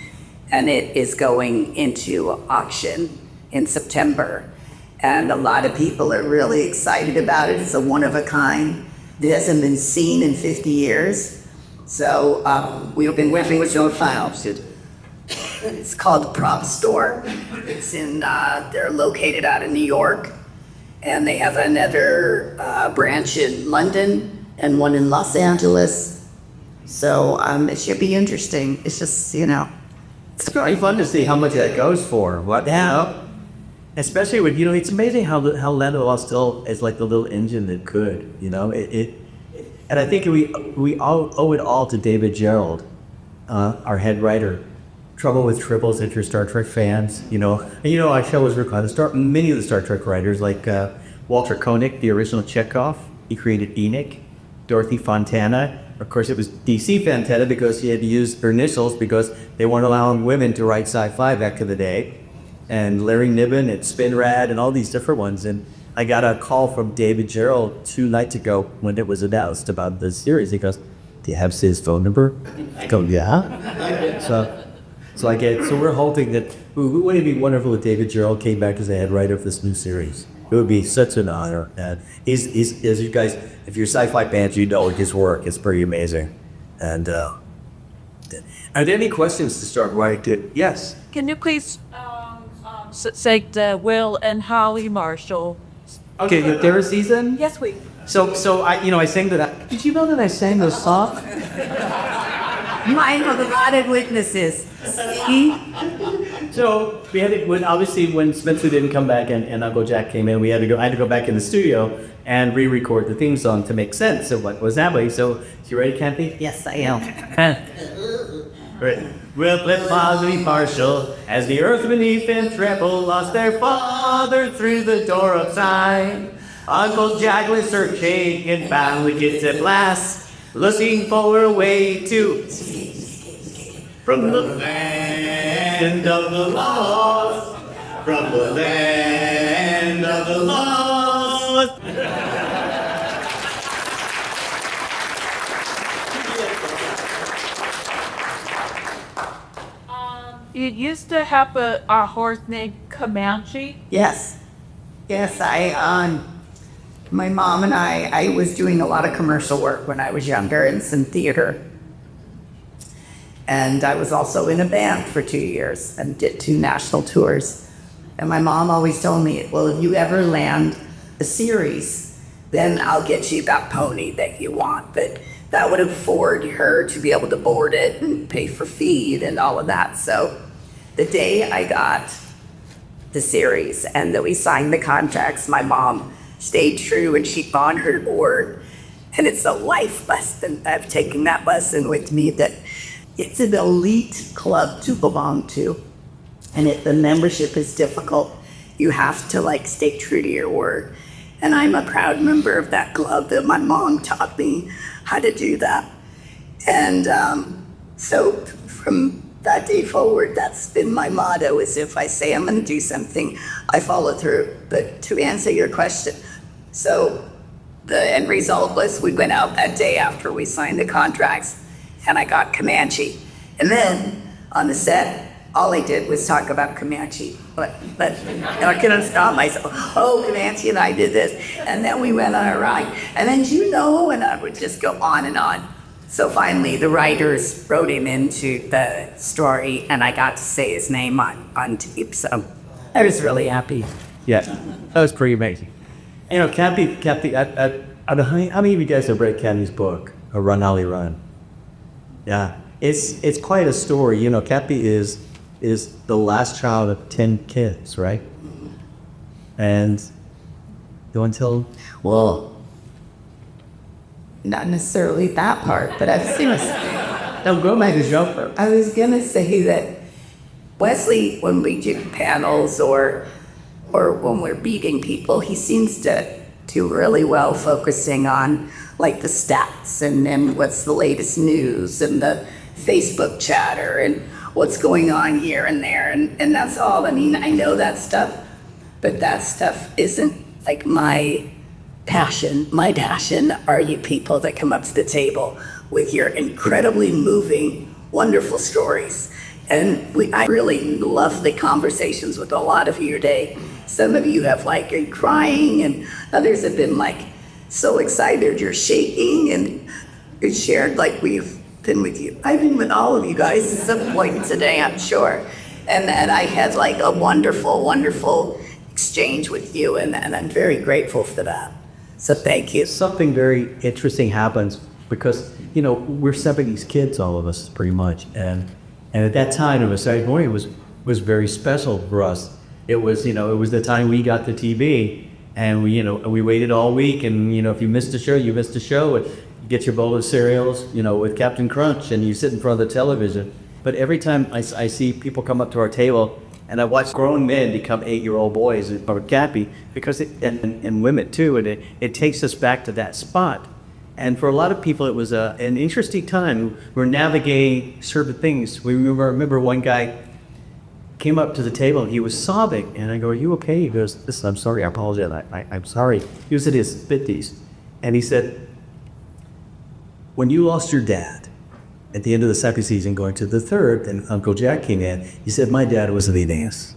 And it is going into auction in September. And a lot of people are really excited about it. It's a one-of-a-kind. It hasn't been seen in 50 years. So we've been working with your files. It's called the Prop Store. It's they're located out of New York. And they have another branch in London and one in Los Angeles. So it should be interesting. It's just, It's really fun to see how much that goes for. Especially with, it's amazing how Land of the Lost still is like the little engine that could, And I think we all owe it all to David Gerald, our head writer, trouble with triples if you're Star Trek fans, And our show was recorded. Many of the Star Trek writers, like Walter Koenig, the original Chekhov, he created Enoch. Dorothy Fontana, of course, it was DC Fontana because she had to use her initials because they weren't allowing women to write sci-fi back in the day. And Larry Niven and Spinrad and all these different ones. And I got a call from David Gerald 2 nights ago when it was announced about the series. He goes, "Do you have his phone number?" I go, "Yeah." So we're hoping that wouldn't it be wonderful if David Gerald came back as the head writer of this new series? It would be such an honor. And he's as you guys, if you're sci-fi fans, you know his work is pretty amazing. And are there any questions to start right? Yes. Can you please say the Will and Holly Marshall? Okay, their season. Yes, we. So I sang that. Did you know that I sang those songs? Mine were the lauded witnesses. See? So we had to, obviously when Spencer didn't come back and Uncle Jack came in, I had to go back in the studio and re-record the theme song to make sense of what was happening. So, you ready, Kathy? Yes, I am. Right. Will Flip Holly Marshall, as the earth beneath and trample, lost their father through the door of time. Uncle Jack was searching and finally gets at last, looking for a way to from the land of the lost, from the land of the lost. You used to have a horse named Comanche? Yes. Yes, my mom and I was doing a lot of commercial work when I was younger in some theater. And I was also in a band for 2 years and did 2 national tours. And my mom always told me, well, if you ever land a series, then I'll get you that pony that you want. But that would afford her to be able to board it and pay for feed and all of that. So the day I got the series and that we signed the contracts, my mom stayed true and she bought her board. And it's a life lesson. I've taken that lesson with me that it's an elite club to belong to. And the membership is difficult. You have to stay true to your word. And I'm a proud member of that club that my mom taught me how to do that. And so from that day forward, that's been my motto, is if I say I'm gonna do something, I follow through. But to answer your question, so the end result was we went out that day after we signed the contracts and I got Comanche. And then on the set, all I did was talk about Comanche. But I couldn't stop myself. Oh, Comanche and I did this. And then we went on a ride. And then and I would just go on and on. So finally, the writers wrote him into the story, and I got to say his name on tape. So I was really happy. Yeah, that was pretty amazing. Kathy, how many of you guys have read Kathy's book, A Run, Ollie, Run? Yeah, it's quite a story. Kathy is the last child of 10 kids, right? And you want to tell? Well, not necessarily that part, but I've seen Don't go back to jumper. I was gonna say that Wesley, when we do panels or when we're beating people, he seems to do really well focusing on the stats and then what's the latest news and the Facebook chatter and what's going on here and there. And that's all. I mean, I know that stuff, but that stuff isn't my passion. My passion are you people that come up to the table with your incredibly moving, wonderful stories. And I really love the conversations with a lot of you today. Some of you have are crying and others have been so excited you're shaking, and you shared we've been with you. I've been with all of you guys at some point today, I'm sure. And then I had a wonderful, wonderful exchange with you, and I'm very grateful for that. So thank you. Something very interesting happens because, we're 70s kids, all of us, pretty much. And at that time, it was Saturday morning was very special for us. It was, it was the time we got the TV, and we waited all week. And, if you missed a show, you get your bowl of cereals, with Captain Crunch, and you sit in front of the television. But every time I see people come up to our table, and I watch grown men become 8-year-old boys or happy, because and women too, and it takes us back to that spot. And for a lot of people, it was an interesting time. We're navigating certain things. We remember one guy came up to the table and he was sobbing, and I go, "Are you okay?" He goes, "Listen, I'm sorry, I apologize, I'm sorry." He was in his 50s, and he said, "When you lost your dad at the end of the second season, going to the third, and Uncle Jack came in, he said, my dad was an ass.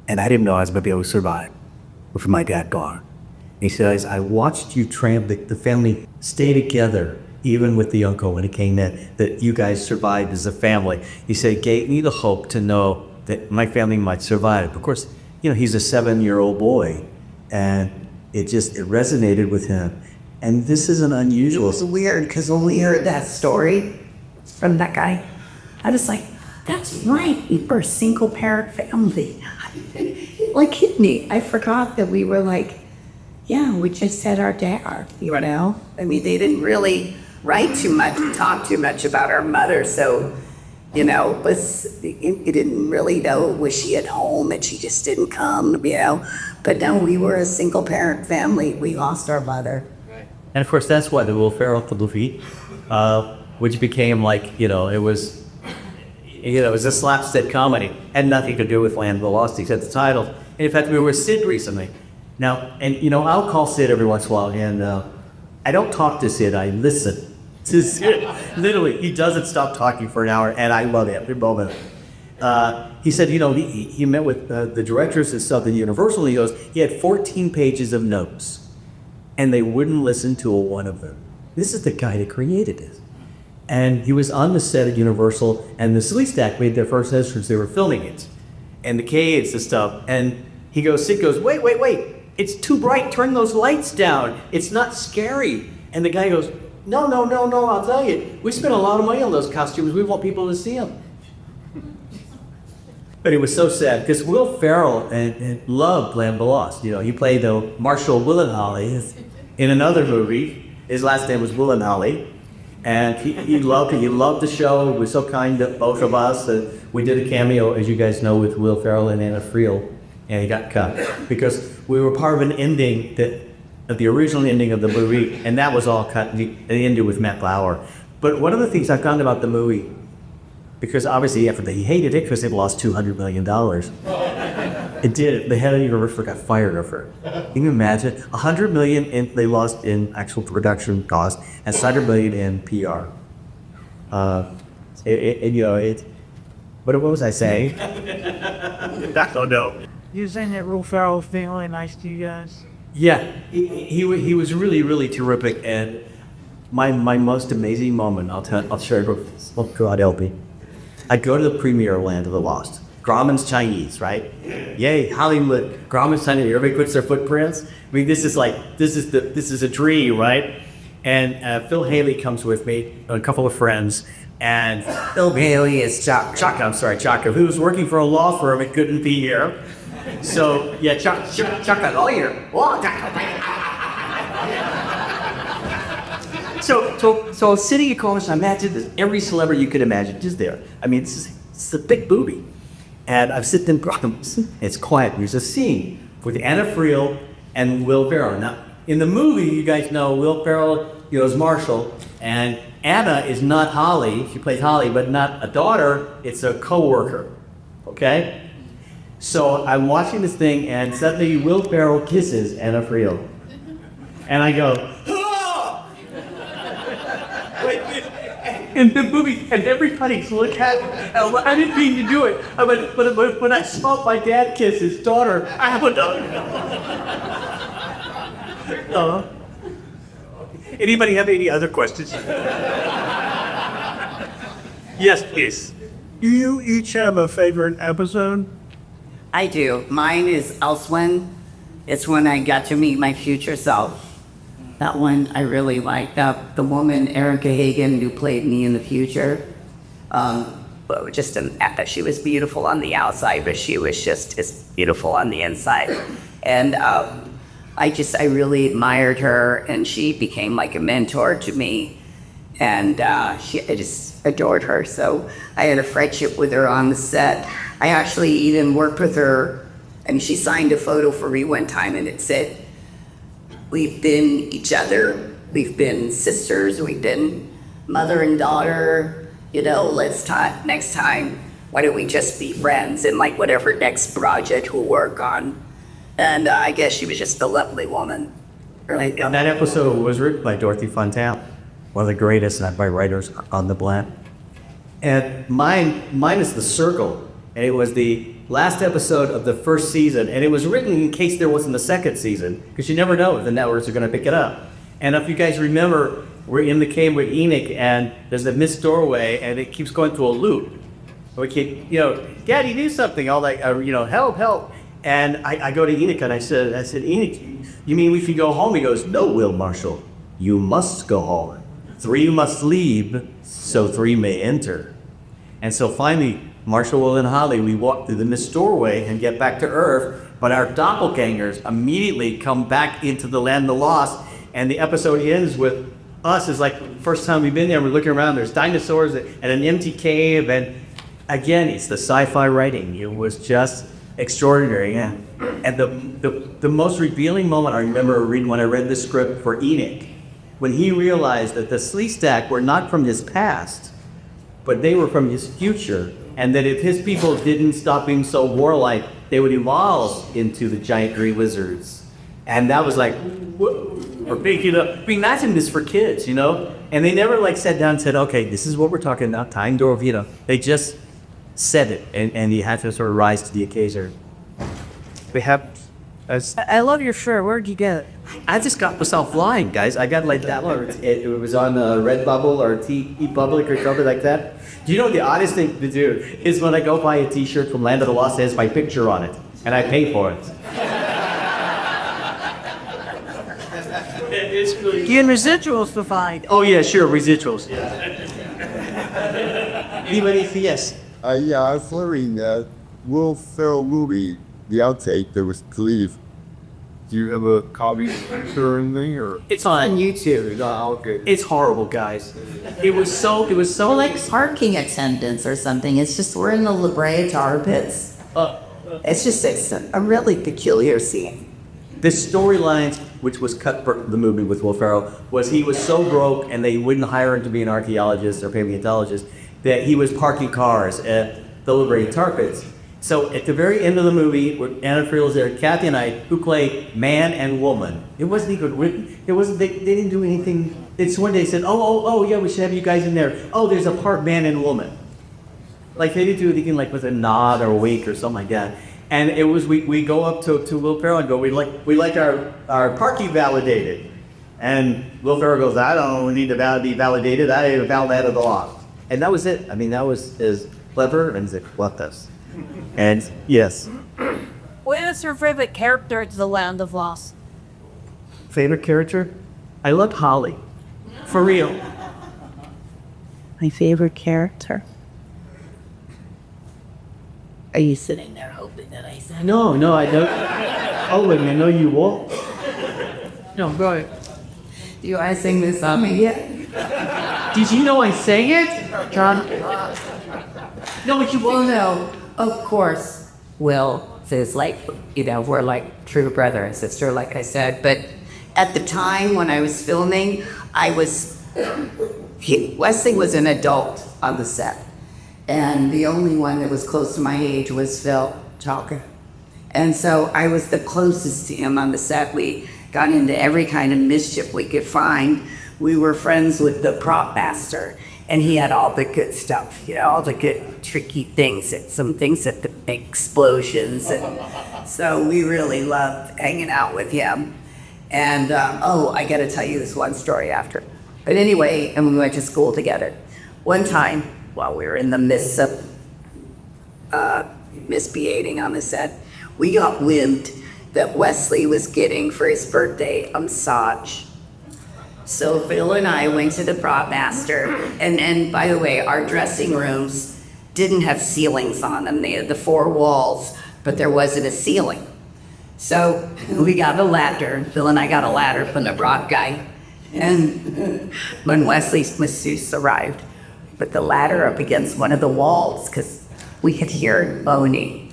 And I didn't know I was going to be able to survive with my dad gone." He says, "I watched you the family stay together, even with the uncle when it came in, that you guys survived as a family." He said, "It gave me the hope to know that my family might survive." Of course, he's a 7-year-old boy, and it resonated with him. And this is an unusual. It was weird because when we heard that story from that guy, I was like, that's right, we're a single parent family. Like hit me. I forgot that we were like, yeah, we just had our dad, I mean, they didn't really write too much, talk too much about our mother, so, but it didn't really know, was she at home and she just didn't come, But no, we were a single parent family. We lost our mother. And of course, that's why the Will Ferrell movie, which became like, it was a slapstick comedy, had nothing to do with Land of the Lost except the title. And in fact, we were with Sid recently. Now, and I'll call Sid every once in a while, and I don't talk to Sid, I listen to Sid. Literally, he doesn't stop talking for an hour, and I love it every moment. He said, he met with the directors and stuff at Universal, and he goes, he had 14 pages of notes. And they wouldn't listen to one of them. This is the guy that created this. And he was on the set at Universal, and the Silly Stack made their first entrance. They were filming it, and the caves and stuff. And Sid goes, wait, it's too bright. Turn those lights down. It's not scary. And the guy goes, no, I'll tell you. We spent a lot of money on those costumes. We want people to see them. But it was so sad because Will Ferrell loved Land of the Lost. He played Marshall Willenholly in another movie. His last name was Willenholly, and he loved it. He loved the show. He was so kind to both of us. We did a cameo, as you guys know, with Will Ferrell and Anna Friel, and he got cut because we were part of an ending of the original ending of the movie, and that was all cut. And it ended with Matt Lauer. But one of the things I found about the movie, because obviously he hated it because it lost $200 million. It did. The head of Universal got fired over it. Can you imagine? $100 million they lost in actual production cost and $100 million in PR. What was I saying? I don't know. You saying that Will Ferrell was really nice to you guys? Yeah, he was really, really terrific. And my most amazing moment, I'll share it with God help me. I'd go to the premiere of Land of the Lost. Grauman's Chinese, right? Yay, Hollywood. Grauman's Chinese. Everybody puts their footprints. I mean, this is a dream, right? And Phil Haley comes with me, a couple of friends, and Phil Haley is Chaka, who was working for a law firm and couldn't be here. So yeah, Chaka lawyer. So sitting at Coleman, I imagine there's every celebrity you could imagine just there. I mean, it's a big movie. And I've sitting in, it's quiet. There's a scene with Anna Friel and Will Ferrell. Now, in the movie, you guys know Will Ferrell, is Marshall, and Anna is not Holly. She plays Holly, but not a daughter. It's a co-worker, okay? So I'm watching this thing, and suddenly Will Ferrell kisses Anna Friel. And I go, in the movie, and everybody's looking at me. I didn't mean to do it. But when I saw my dad kiss his daughter, I have a daughter. Anybody have any other questions? Yes, please. Do you each have a favorite episode? I do. Mine is Elsewhen. It's when I got to meet my future self. That one I really liked. The woman, Erica Hagen, who played me in the future, she was beautiful on the outside, but she was just as beautiful on the inside. And I really admired her, and she became like a mentor to me. And I just adored her. So I had a friendship with her on the set. I actually even worked with her, and she signed a photo for me one time, and it said, "We've been each other, we've been sisters, we've been mother and daughter, let's talk next time. Why don't we just be friends in like whatever next project we'll work on?" And I guess she was just a lovely woman. Really. And that episode was written by Dorothy Fontana, one of the greatest by writers on the planet. And mine is The Circle, and it was the last episode of the first season, and it was written in case there wasn't a second season, because you never know if the networks are going to pick it up. And if you guys remember, we're in the cave with Enoch, and there's a missed doorway, and it keeps going through a loop. We keep, Daddy, do something. All like, help, help. And I go to Enoch, and I said, Enoch, you mean we can go home? He goes, no, Will Marshall, you must go home. 3 must leave, so 3 may enter. And so finally, Marshall, Will, and Holly, we walk through the missed doorway and get back to Earth, but our doppelgangers immediately come back into the land of the lost, and the episode ends with us. It's like first time we've been there, we're looking around, there's dinosaurs and an empty cave, and again, it's the sci-fi writing. It was just extraordinary, yeah. And the most revealing moment I remember reading when I read the script for Enoch, when he realized that the Sleestack were not from his past, but they were from his future, and that if his people didn't stop being so warlike, they would evolve into the giant green lizards. And that was like, we're picking up, imagine this for kids, And they never sat down and said, okay, this is what we're talking about, time door, They just said it, and you had to sort of rise to the occasion. We have... I love your shirt. Where'd you get it? I just got myself flying, guys. I got that one. It was on Redbubble or TeePublic or something like that. Do you know the oddest thing to do is when I go buy a t-shirt from Land of the Lost, it has my picture on it, and I pay for it. You and residuals to find. Oh yeah, sure, residuals. Anybody? Yes. Yeah, I was wondering that Will Ferrell movie, The Outtake, there was Cleve. Do you have a copy or anything, or? It's on YouTube. Oh, good. It's horrible, guys. It was so like parking attendants or something. It's just we're in the La Brea tar pits. It's a really peculiar scene. The storylines, which was cut for the movie with Will Ferrell, was he was so broke and they wouldn't hire him to be an archaeologist or paleontologist that he was parking cars at the La Brea tar pits. So at the very end of the movie, where Anna Friel's there, Kathy and I, who played man and woman, it wasn't even written. It wasn't. They didn't do anything. It's one day they said, oh yeah, we should have you guys in there. Oh, there's a part man and woman. Like they didn't do anything with a nod or a wink or something like that. And it was we go up to Will Ferrell and go, we like our parking validated. And Will Ferrell goes, I don't need to be validated. I found that at the law. And that was it. I mean, that was as clever and as left us. And yes. What is your favorite character to the Land of Lost? Favorite character? I loved Holly. For real. My favorite character? Are you sitting there hoping that I said? No, I don't. Oh, wait, I know you won't. No, go ahead. Do I sing this song yet? Did you know I sang it, John? No, but you will know. Of course, Will is we're like true brother and sister, like I said. But at the time when I was filming, Wesley was an adult on the set. And the only one that was close to my age was Phil Chalker. And so I was the closest to him on the set. We got into every kind of mischief we could find. We were friends with the prop master, and he had all the good stuff, all the good tricky things, some things that the big explosions. And so we really loved hanging out with him. And I got to tell you this one story after. But anyway, and we went to school together. One time, while we were in the midst of misbehaving on the set, we got wind that Wesley was getting for his birthday a massage. So Phil and I went to the prop master, and by the way, our dressing rooms didn't have ceilings on them. They had the 4 walls, but there wasn't a ceiling. So we got a ladder. Phil and I got a ladder from the prop guy, And when Wesley's masseuse arrived, we put the ladder up against one of the walls because we could hear it moaning.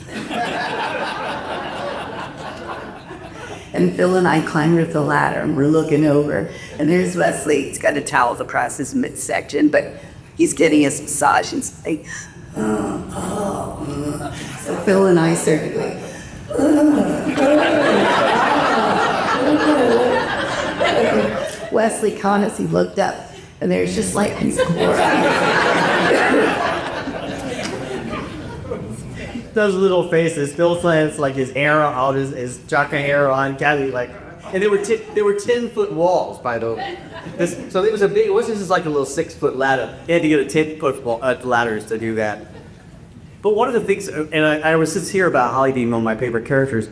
And Phil and I climbed up the ladder and we're looking over, and there's Wesley. He's got a towel across his midsection, but he's getting his massage and it's like, So Phil and I started going, Wesley caught us, he looked up, and there's just like his core. Those little faces, Phil slants like his hair out, his chaka hair on, Kathy like, and they were 10-foot walls, by the way. So it was a big. It wasn't just like a little 6-foot ladder. You had to get a 10-foot ladders to do that. But one of the things, and I was just here about Holly Dean, one of my favorite characters.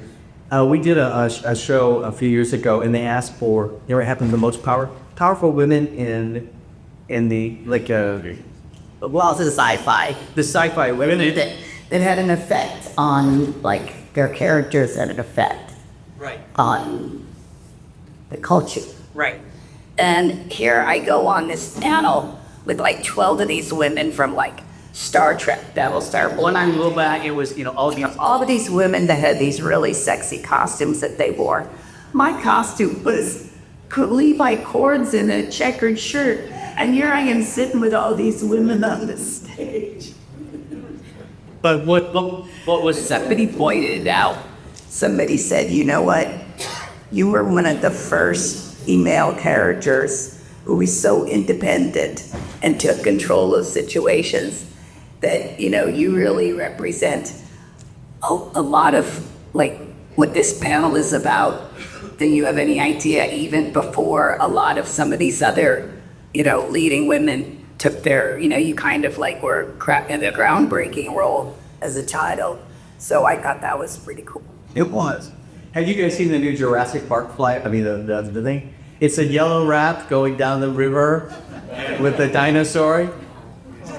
We did a show a few years ago, and they asked for, you know what happened to the most powerful women in the like well, it's a sci-fi. The sci-fi women. That had an effect on, like, their characters had an effect on the culture. Right. And here I go on this panel with like 12 of these women from like Star Trek, Battlestar. When I go back, it was, all of these women that had these really sexy costumes that they wore. My costume was Levi cords and a checkered shirt. And here I am sitting with all these women on the stage. But what was somebody pointed out? Somebody said, you know what? You were one of the first female characters who was so independent and took control of situations that, you really represent a lot of, like, what this panel is about. Do you have any idea, even before a lot of some of these other, leading women took their, you kind of like were in the groundbreaking role as a title. So I thought that was pretty cool. It was. Have you guys seen the new Jurassic Park flight? I mean, the thing? It's a yellow raft going down the river with the dinosaur.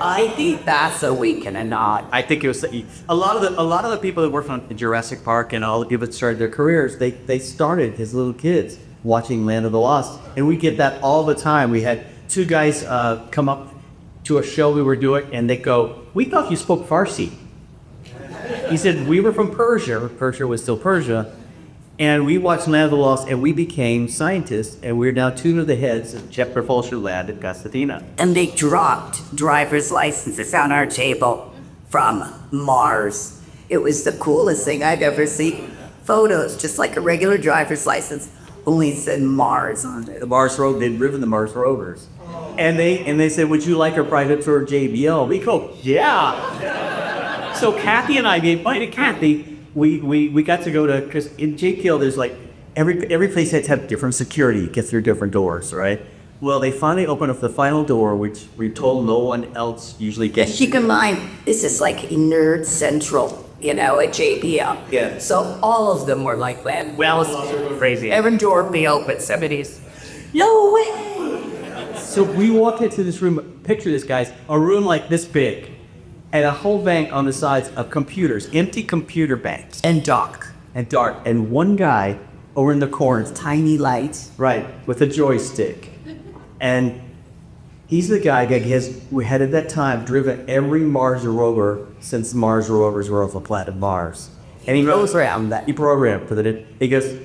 I think that's a wink and a nod. I think it was a lot of the people that worked on Jurassic Park and all the people that started their careers. They started as little kids watching Land of the Lost, and we get that all the time. We had two guys come up to a show we were doing, and they go, "We thought you spoke Farsi." He said, "We were from Persia. Persia was still Persia." And we watched Land of the Lost, and we became scientists, and we're now two of the heads of Jet Propulsion Land at Pasadena. And they dropped driver's licenses on our table from Mars. It was the coolest thing I'd ever seen. Photos, just like a regular driver's license, only said Mars on it. The Mars Rover, they'd driven the Mars Rovers. And they said, "Would you like a private tour of JBL?" We go, "Yeah." So Kathy and I invited Kathy. We got to go to, because in JPL there's like, every place has to have different security, get through different doors, right? Well, they finally opened up the final door, which we told no one else usually gets. Keep in mind, this is like nerd central, at JPL. Yeah. So all of them were like that. Well, it's crazy. Every door be open, somebody's, no way. So we walked into this room, picture this, guys, a room like this big, and a whole bank on the sides of computers, empty computer banks. And dark. And one guy over in the corner. Tiny lights. Right, with a joystick. And he's the guy that we had at that time driven every Mars rover since Mars rovers were off the planet Mars. And he programmed that. He programmed for that. He goes,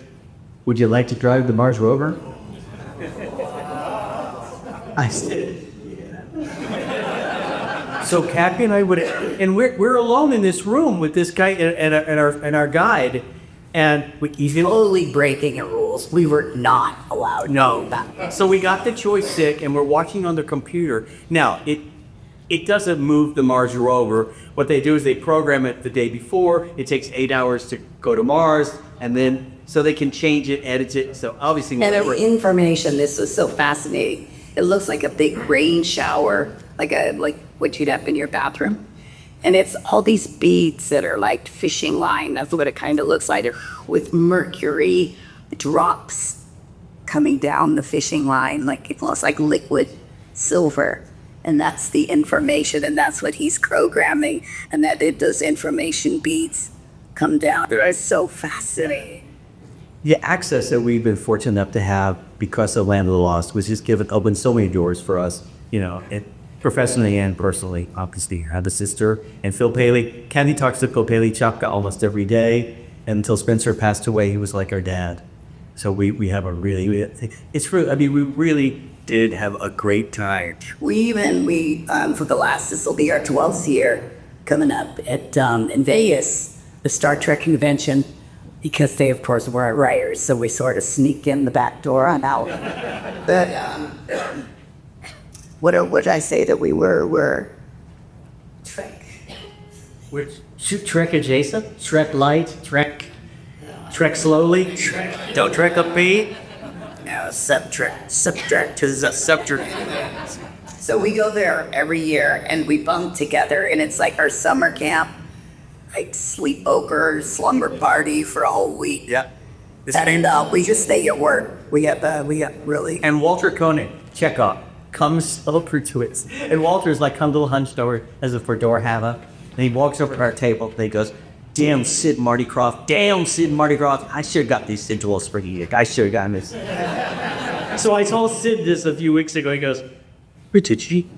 "Would you like to drive the Mars rover?" I said, so Kathy and I and we're alone in this room with this guy and our guide, and he's totally breaking the rules. We were not allowed. No. So we got the joystick and we're watching on the computer. Now it doesn't move the Mars rover. What they do is they program it the day before. It takes 8 hours to go to Mars, and then so they can change it, edit it. So obviously, and the information. This was so fascinating. It looks like a big rain shower, like what you'd have in your bathroom. And it's all these beads that are like fishing line. That's what it kind of looks like, with mercury drops coming down the fishing line. Like it looks like liquid silver. And that's the information, and that's what he's programming. And that those information beads come down. They're so fascinating. The access that we've been fortunate enough to have because of Land of the Lost was just opened so many doors for us, professionally and personally. Obviously, I have a sister and Phil Paley. Candy talks to Phil Paley Chapka almost every day. And until Spencer passed away, he was like our dad. So we have a really, it's true. I mean, we really did have a great time. We for the last, this will be our 12th year coming up at in Vegas, the Star Trek convention, because they, of course, were writers, so we sort of sneak in the back door on out. But what would I say that we were Trek. Trek adjacent, Trek light, Trek slowly, don't Trek up B. No, subtract is a subtract. So we go there every year and we bunk together, and it's like our summer camp, like sleepover, slumber party for a whole week. Yeah. And we just stay at work. We got really. And Walter Koenig, Chekhov, comes over to it. And Walter's like a little hunched over as if we're door have. And he walks over to our table and he goes, damn Sid Marty Croft, I should have got these Sid Joel Springy. I should have gotten this. So I told Sid this a few weeks ago. He goes, where did she?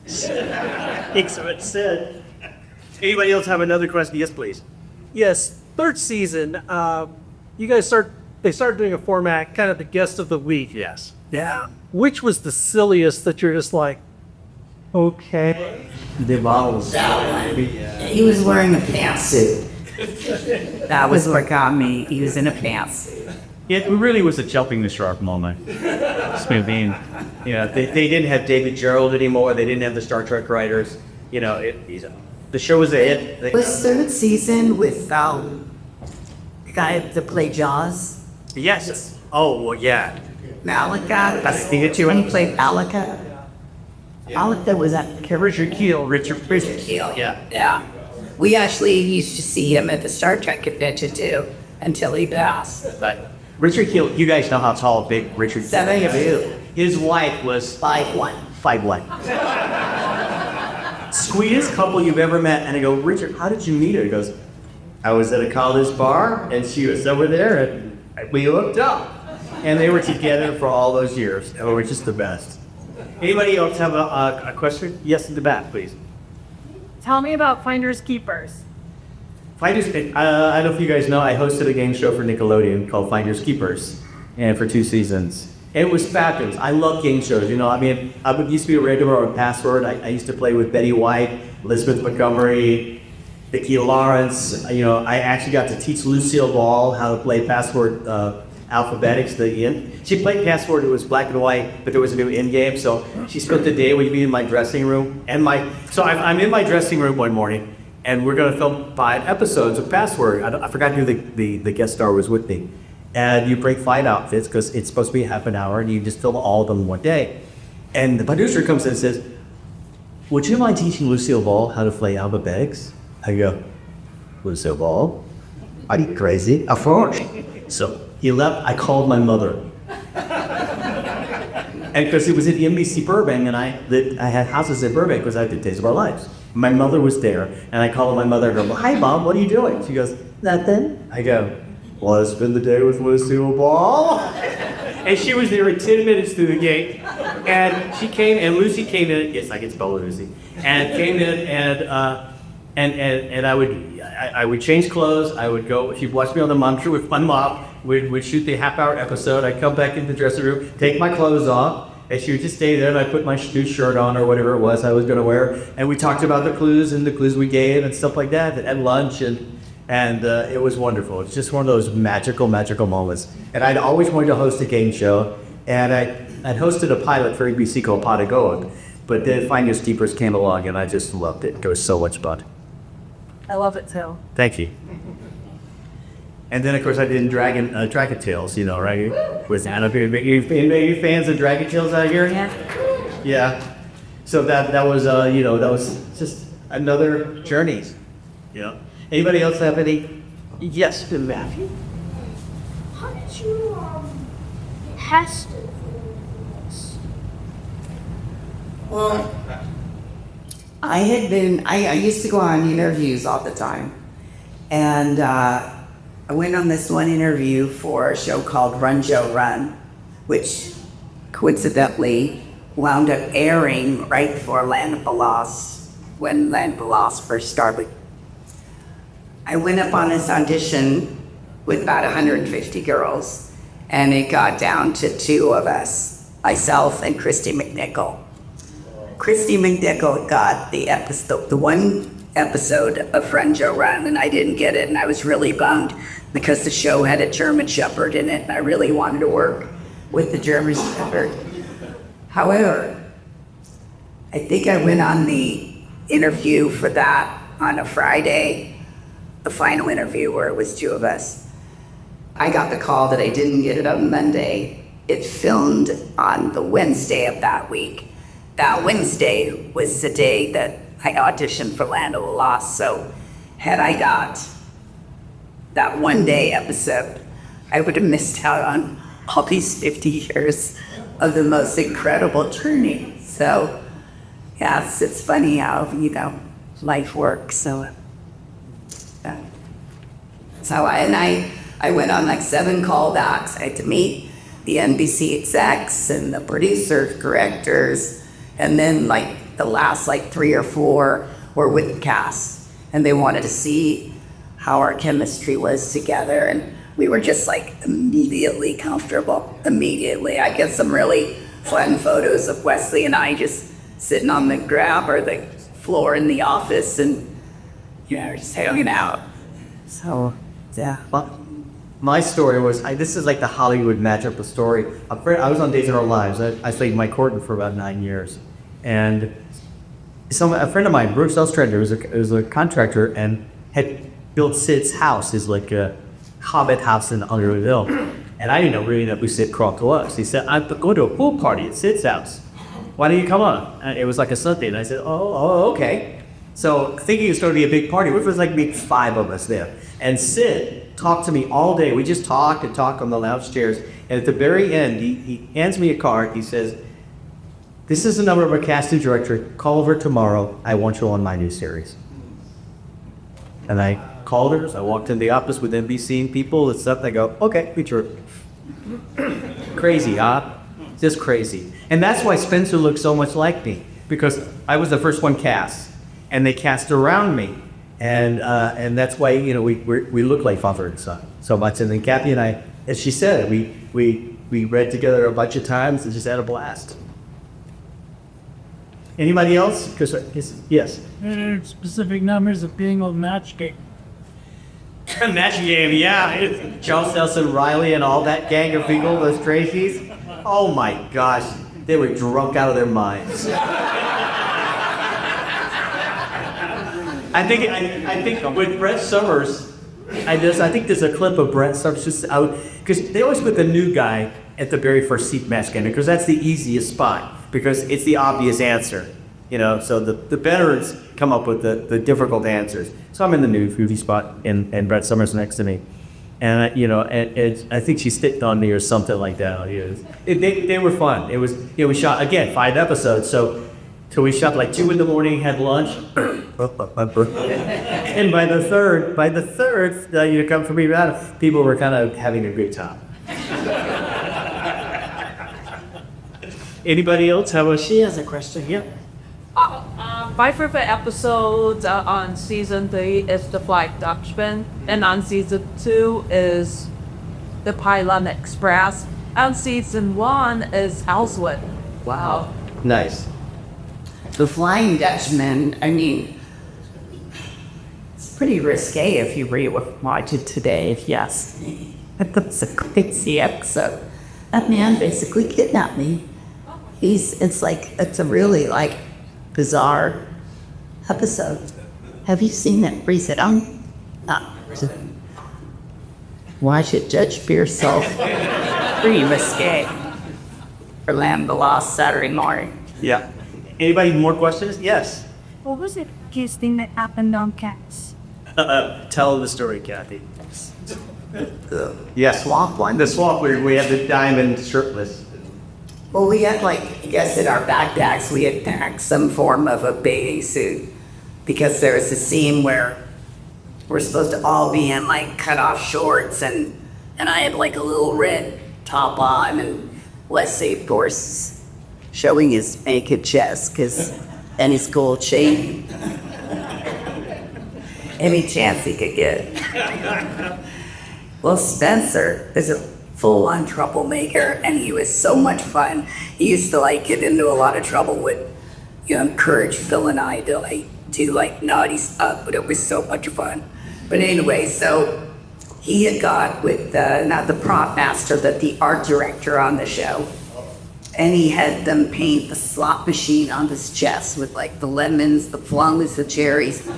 Excellent, Sid. Anybody else have another question? Yes, please. Yes, third season, you guys they started doing a format, kind of the guest of the week. Yes. Yeah. Which was the silliest that you're just like, okay? The bottles. He was wearing a pantsuit. That was what got me. He was in a pantsuit. It really was a jumping the shark moment. I mean, they didn't have David Gerald anymore. They didn't have the Star Trek writers. The show was a hit. It was third season with the guy that played Jaws. Yes. Oh, well, yeah. Malika. That's the two. And he played Malika. Malika was at Richard Keel. Richard Keel. Yeah. We actually used to see him at the Star Trek convention too, until he passed. But Richard Keel, you guys know how tall, big Richard. 7'2". His wife was 5'1". 5'1". Sweetest couple you've ever met. And I go, Richard, how did you meet her? He goes, I was at a college bar and she was over there and we hooked up. And they were together for all those years. And we were just the best. Anybody else have a question? Yes, in the back, please. Tell me about Finders Keepers. Finders, I don't know if you guys know, I hosted a game show for Nickelodeon called Finders Keepers, and for 2 seasons. It was fabulous. I love game shows. I used to be a regular on Password. I used to play with Betty White, Elizabeth Montgomery, Vicki Lawrence. I actually got to teach Lucille Ball how to play Password alphabetics, the in. She played Password, it was black and white, but there was a new in game, so she spent the day with me in my dressing room. So I'm in my dressing room one morning, and we're gonna film 5 episodes of Password. I forgot who the guest star was with me. And you break 5 outfits, because it's supposed to be half an hour, and you just film all of them in one day. And the producer comes in and says, would you mind teaching Lucille Ball how to play alphabetics? I go, Lucille Ball? Are you crazy? Of course. So he left, I called my mother. And because it was at the NBC Burbank, and I had houses at Burbank because I did Days of Our Lives. My mother was there, and I called my mother and I go, hi Mom, what are you doing? She goes, nothing. I go, well, I spend the day with Lucille Ball. And she was there in 10 minutes through the gate. And she came, and Lucy came in, yes, I can spell Lucy, and came in, and I would change clothes. I would go, she'd watch me on the monitor with my mom. We'd shoot the half-hour episode. I'd come back in the dressing room, take my clothes off, and she would just stay there, and I'd put my new shirt on or whatever it was I was going to wear. And we talked about the clues and the clues we gave and stuff like that at lunch, and it was wonderful. It's just one of those magical moments. And I'd always wanted to host a game show, and I'd hosted a pilot for ABC called Patagoa, but then Finders Keepers came along, and I just loved it. It was so much fun. I love it too. Thank you. And then, of course, I did Dragon Tales, right? Was Anna, any fans of Dragon Tales out here? Yeah. Yeah. So that was, that was just another journey. Yeah. Anybody else have any? Yes, Matthew. How did you test it? Well, I used to go on interviews all the time. And I went on this one interview for a show called Run Joe Run, which coincidentally wound up airing right before Land of the Lost, when Land of the Lost first started. I went up on this audition with about 150 girls, and it got down to 2 of us, myself and Christy McNichol. Christy McNichol got the one episode of Run Joe Run, and I didn't get it, and I was really bummed because the show had a German Shepherd in it, and I really wanted to work with the German Shepherd. However, I think I went on the interview for that on a Friday, the final interview where it was 2 of us. I got the call that I didn't get it on Monday. It filmed on the Wednesday of that week. That Wednesday was the day that I auditioned for Land of the Lost, so had I got that one day episode, I would have missed out on all these 50 years of the most incredible journey. So, yes, it's funny how, life works. So I went on like 7 callbacks. I had to meet the NBC execs and the producers, directors, and then like the last 3 or 4 were with the cast, and they wanted to see how our chemistry was together, and we were just immediately comfortable. Immediately. I get some really fun photos of Wesley and I just sitting on the grab or the floor in the office and just hanging out. So yeah. My story was, this is like the Hollywood matchup of story. I was on Days of Our Lives. I studied Mike Horton for about 9 years. And a friend of mine, Bruce Elstrander, was a contractor and had built Sid's house, his a hobbit house in Underwoodville. And I didn't really know who Sid Croft was. He said, I'm going to a pool party at Sid's house. Why don't you come on? And it was like a Sunday. And I said, oh, okay. So thinking it was going to be a big party, which was maybe 5 of us there. And Sid talked to me all day. We just talked on the lounge chairs. And at the very end, he hands me a card. He says, this is the number of our casting director. Call over tomorrow. I want you on my new series. And I called her. So I walked in the office with NBC and people and stuff. They go, okay, we true. Crazy, huh? Just crazy. And that's why Spencer looks so much like me, because I was the first one cast, and they cast around me. And that's why we look like father and son so much. And then Kathy and I, as she said, we read together a bunch of times and just had a blast. Anybody else? Yes. Specific numbers of being on Match Game. Match Game, yeah. Charles Nelson, Riley, and all that gang of people, those Tracy's. Oh my gosh, they were drunk out of their minds. I think with Brett Summers, I think there's a clip of Brett Summers just out, because they always put the new guy at the very first seat match game, because that's the easiest spot, because it's the obvious answer, so the veterans come up with the difficult answers. So I'm in the new spot, and Brett Summers next to me. And I think she sticked on me or something like that. They were fun. It was, we shot, again, 5 episodes, so we shot 2 in the morning, had lunch, and by the third, come for me, people were kind of having a good time. Anybody else She has a question here. My favorite episode on season 3 is the Flight Dutchman, and on season 2 is the Pylon Express, and season 1 is Housewood. Wow. Nice. The Flying Dutchman, it's pretty risque if you rewatch it today, yes. That's a crazy episode. That man basically kidnapped me. It's a really bizarre episode. Have you seen it? Reset on? Watch it, judge for yourself. Pretty risque. For Land of the Lost Saturday morning. Yeah. Anybody more questions? Yes. What was the biggest thing that happened on Cats? Tell the story, Kathy. Yes, swamp one. The swamp where we had the diamond shirtless. Well, we had I guess in our backpacks, we had packed some form of a bathing suit, because there was a scene where we're supposed to all be in like cut off shorts, and I had like a little red top on, and Wesley, of course, showing his naked chest and his gold chain. Any chance he could get. Well, Spencer is a full-on troublemaker, and he was so much fun. He used to like get into a lot of trouble with, encourage Phil and I to like do like naughty stuff, but it was so much fun. But anyway, so he had got with not the prop master, but the art director on the show, and he had them paint the slot machine on his chest with like the lemons, the plums, the cherries.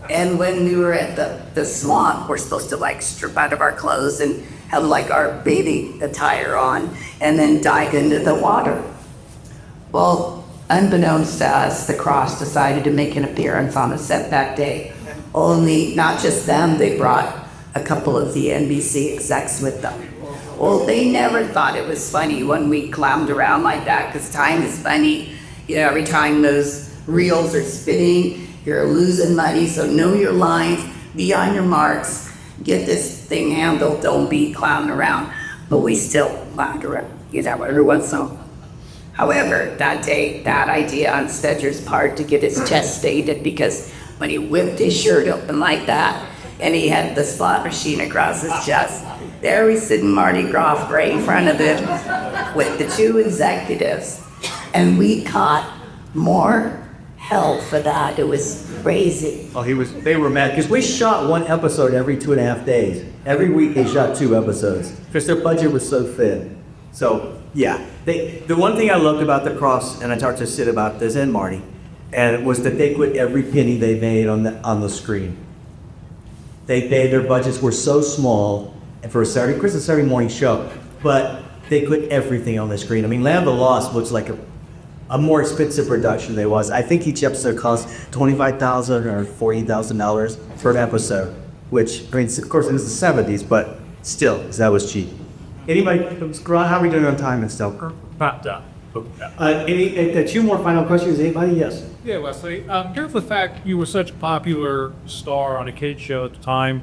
And when we were at the swamp, we're supposed to like strip out of our clothes and have like our bathing attire on and then dive into the water. Well, unbeknownst to us, the Cross decided to make an appearance on the set that day. Only not just them, they brought a couple of the NBC execs with them. Well, they never thought it was funny when we clowmed around like that, because time is funny. Every time those reels are spinning, you're losing money, so know your lines, be on your marks, get this thing handled, don't be clowning around. But we still clowned around, every once in a while. However, that day, that idea on Stedger's part to get his chest stated, because when he whipped his shirt open like that, and he had the slot machine across his chest, there he's sitting Marty Groff right in front of him with the two executives. And we caught more hell for that. It was crazy. Oh, they were mad because we shot one episode every 2.5 days. Every week they shot 2 episodes because their budget was so thin. So yeah, the one thing I loved about the Cross, and I talked to Sid about this and Marty, and it was that they put every penny they made on the screen. Their budgets were so small, and for a Saturday morning show, but they put everything on the screen. I mean, Land of the Lost looks like a more expensive production than it was. I think each episode cost $25,000 or $40,000 per episode, which, I mean, of course, it was the 70s, but still, that was cheap. Anybody, how are we doing on time and stuff? About done. 2 more final questions, anybody? Yes. Yeah, Wesley. Given the fact you were such a popular star on a kids show at the time,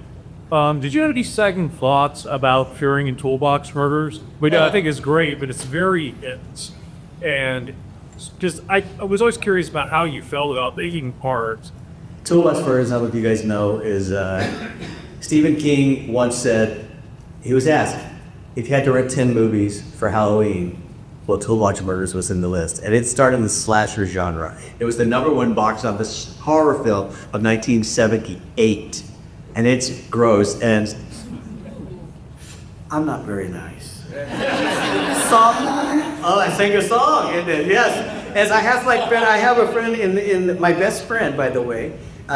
did you have any second thoughts about Fearing and Toolbox Murders? Which I think is great, but it's very intense. And just, I was always curious about how you felt about taking part. Toolbox Murders, I don't know if you guys know, is Stephen King once said, he was asked, if you had to rent 10 movies for Halloween, well, Toolbox Murders was in the list. And it started in the slasher genre. It was the #1 box office horror film of 1978. And it's gross, and I'm not very nice. I sang a song, and yes. As I have a friend in my best friend, by the way,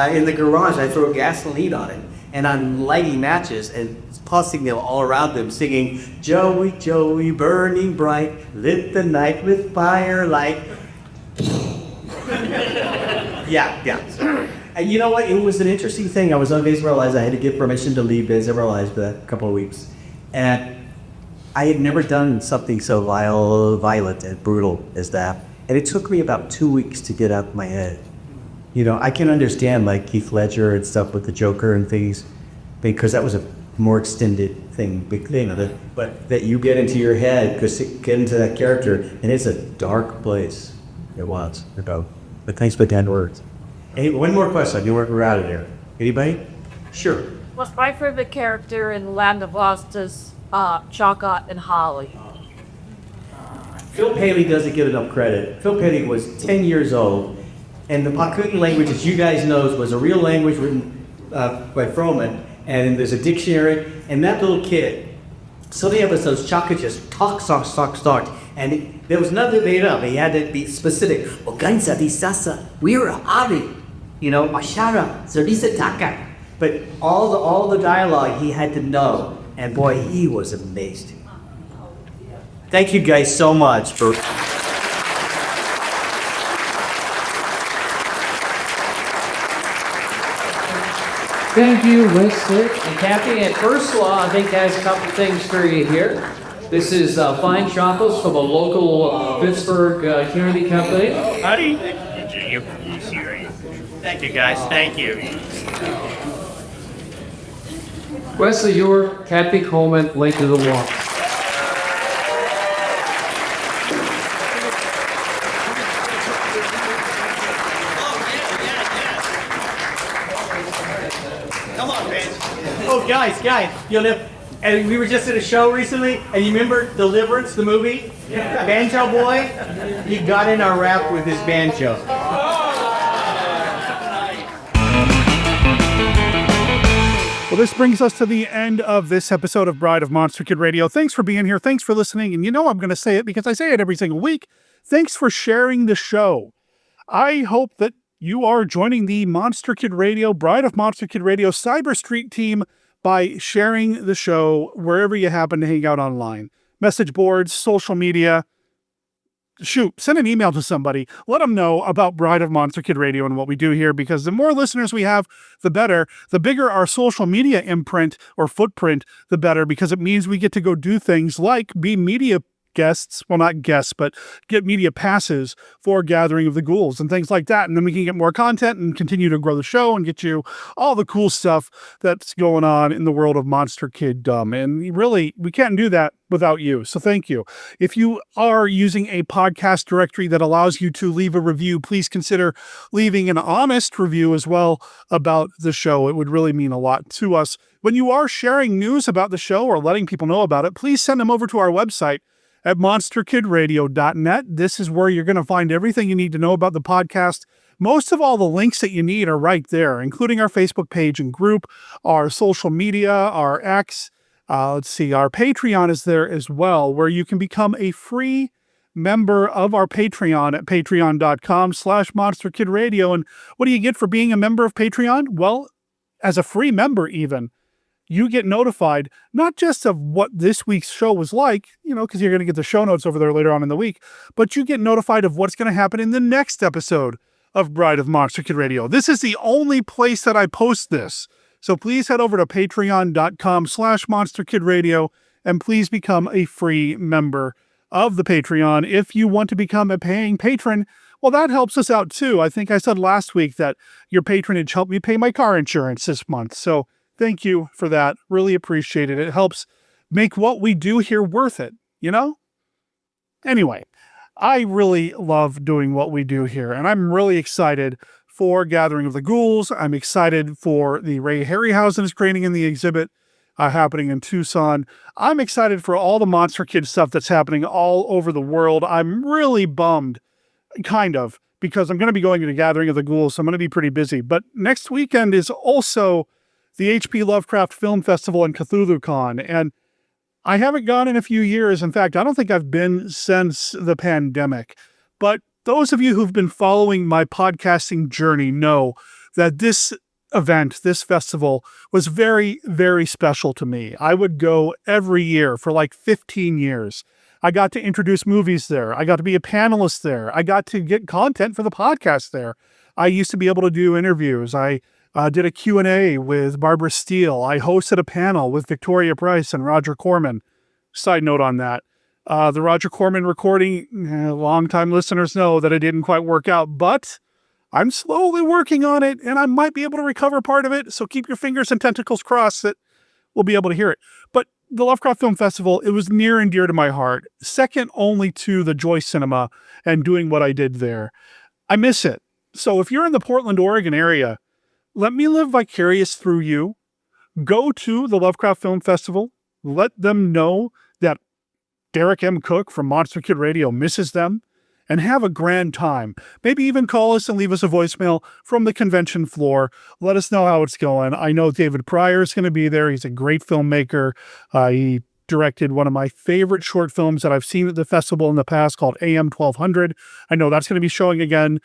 in the garage. I throw gasoline on it, and I'm lighting matches and tossing them all around them, singing, "Joey, Joey, burning bright, lit the night with firelight." Yeah. And you know what? It was an interesting thing. I was on Biz Realize. I had to get permission to leave Biz Realize for a couple of weeks, and I had never done something so violent and brutal as that. And it took me about 2 weeks to get out of my head. I can understand like Heath Ledger and stuff with the Joker and things, because that was a more extended thing, but that you get into your head, because get into that character, and it's a dark place. It was. But thanks for the 10 words. Hey, one more question. We're out of there. Anybody? Sure. Was my favorite character in Land of Lost is Chaka and Holly. Phil Paley doesn't get enough credit. Phil Paley was 10 years old, and the Pakuti language, as you guys know, was a real language written by Froman, and there's a dictionary, and that little kid, so many episodes, Chaka just talks, and there was nothing made up. He had to be specific. Oganza di sasa, we're Ari, Ashara, Zarisa Taka. But all the dialogue he had to know, and boy, he was amazing. Thank you guys so much for. Thank you, Wesley and Kathy. And Ursula, I think, has a couple things for you here. This is fine chocolates from a local Pittsburgh community company. Howdy. Thank you guys. Thank you. Wesley Eure, Kathy Coleman, Link to the Wall. Come on, man. Oh, guys, you know, and we were just at a show recently, and you remember Deliverance, the movie? Yeah. Banjo Boy? He got in our rap with his banjo. Well, this brings us to the end of this episode of Bride of Monster Kid Radio. Thanks for being here. Thanks for listening. And you know I'm going to say it because I say it every single week. Thanks for sharing the show. I hope that you are joining the Monster Kid Radio, Bride of Monster Kid Radio Cyber Street team by sharing the show wherever you happen to hang out online. Message boards, social media. Shoot, send an email to somebody. Let them know about Bride of Monster Kid Radio and what we do here, because the more listeners we have, the better. The bigger our social media imprint or footprint, the better, because it means we get to go do things like be media guests, well, not guests, but get media passes for Gathering of the Ghouls and things like that. And then we can get more content and continue to grow the show and get you all the cool stuff that's going on in the world of Monster Kiddom. And really, we can't do that without you. So thank you. If you are using a podcast directory that allows you to leave a review, please consider leaving an honest review as well about the show. It would really mean a lot to us. When you are sharing news about the show or letting people know about it, please send them over to our website at monsterkidradio.net. This is where you're going to find everything you need to know about the podcast. Most of all the links that you need are right there, including our Facebook page and group, our social media, our X. Our Patreon is there as well, where you can become a free member of our Patreon at patreon.com/monsterkidradio. And what do you get for being a member of Patreon? Well, as a free member even, you get notified not just of what this week's show was like, because you're going to get the show notes over there later on in the week, but you get notified of what's going to happen in the next episode of Bride of Monster Kid Radio. This is the only place that I post this. So please head over to patreon.com/monsterkidradio and please become a free member of the Patreon. If you want to become a paying patron, well, that helps us out too. I think I said last week that your patronage helped me pay my car insurance this month. So thank you for that. Really appreciate it. It helps make what we do here worth it, Anyway, I really love doing what we do here, and I'm really excited for Gathering of the Ghouls. I'm excited for the Ray Harryhausen is creating in the exhibit happening in Tucson. I'm excited for all the Monster Kid stuff that's happening all over the world. I'm really bummed, kind of, because I'm going to be going to the Gathering of the Ghouls, so I'm going to be pretty busy. But next weekend is also the H.P. Lovecraft Film Festival and CthulhuCon, and I haven't gone in a few years. In fact, I don't think I've been since the pandemic. But those of you who've been following my podcasting journey know that this event, this festival, was very, very special to me. I would go every year for like 15 years. I got to introduce movies there. I got to be a panelist there. I got to get content for the podcast there. I used to be able to do interviews. I did a Q&A with Barbara Steele. I hosted a panel with Victoria Price and Roger Corman. Side note on that. The Roger Corman recording, longtime listeners know that it didn't quite work out, but I'm slowly working on it, and I might be able to recover part of it, so keep your fingers and tentacles crossed that we'll be able to hear it. But the Lovecraft Film Festival, it was near and dear to my heart, second only to the Joy Cinema and doing what I did there. I miss it. So if you're in the Portland, Oregon area, let me live vicarious through you. Go to the Lovecraft Film Festival. Let them know that Derek M. Cook from Monster Kid Radio misses them, and have a grand time. Maybe even call us and leave us a voicemail from the convention floor. Let us know how it's going. I know David Pryor is going to be there. He's a great filmmaker. He directed one of my favorite short films that I've seen at the festival in the past called AM 1200. I know that's going to be showing again.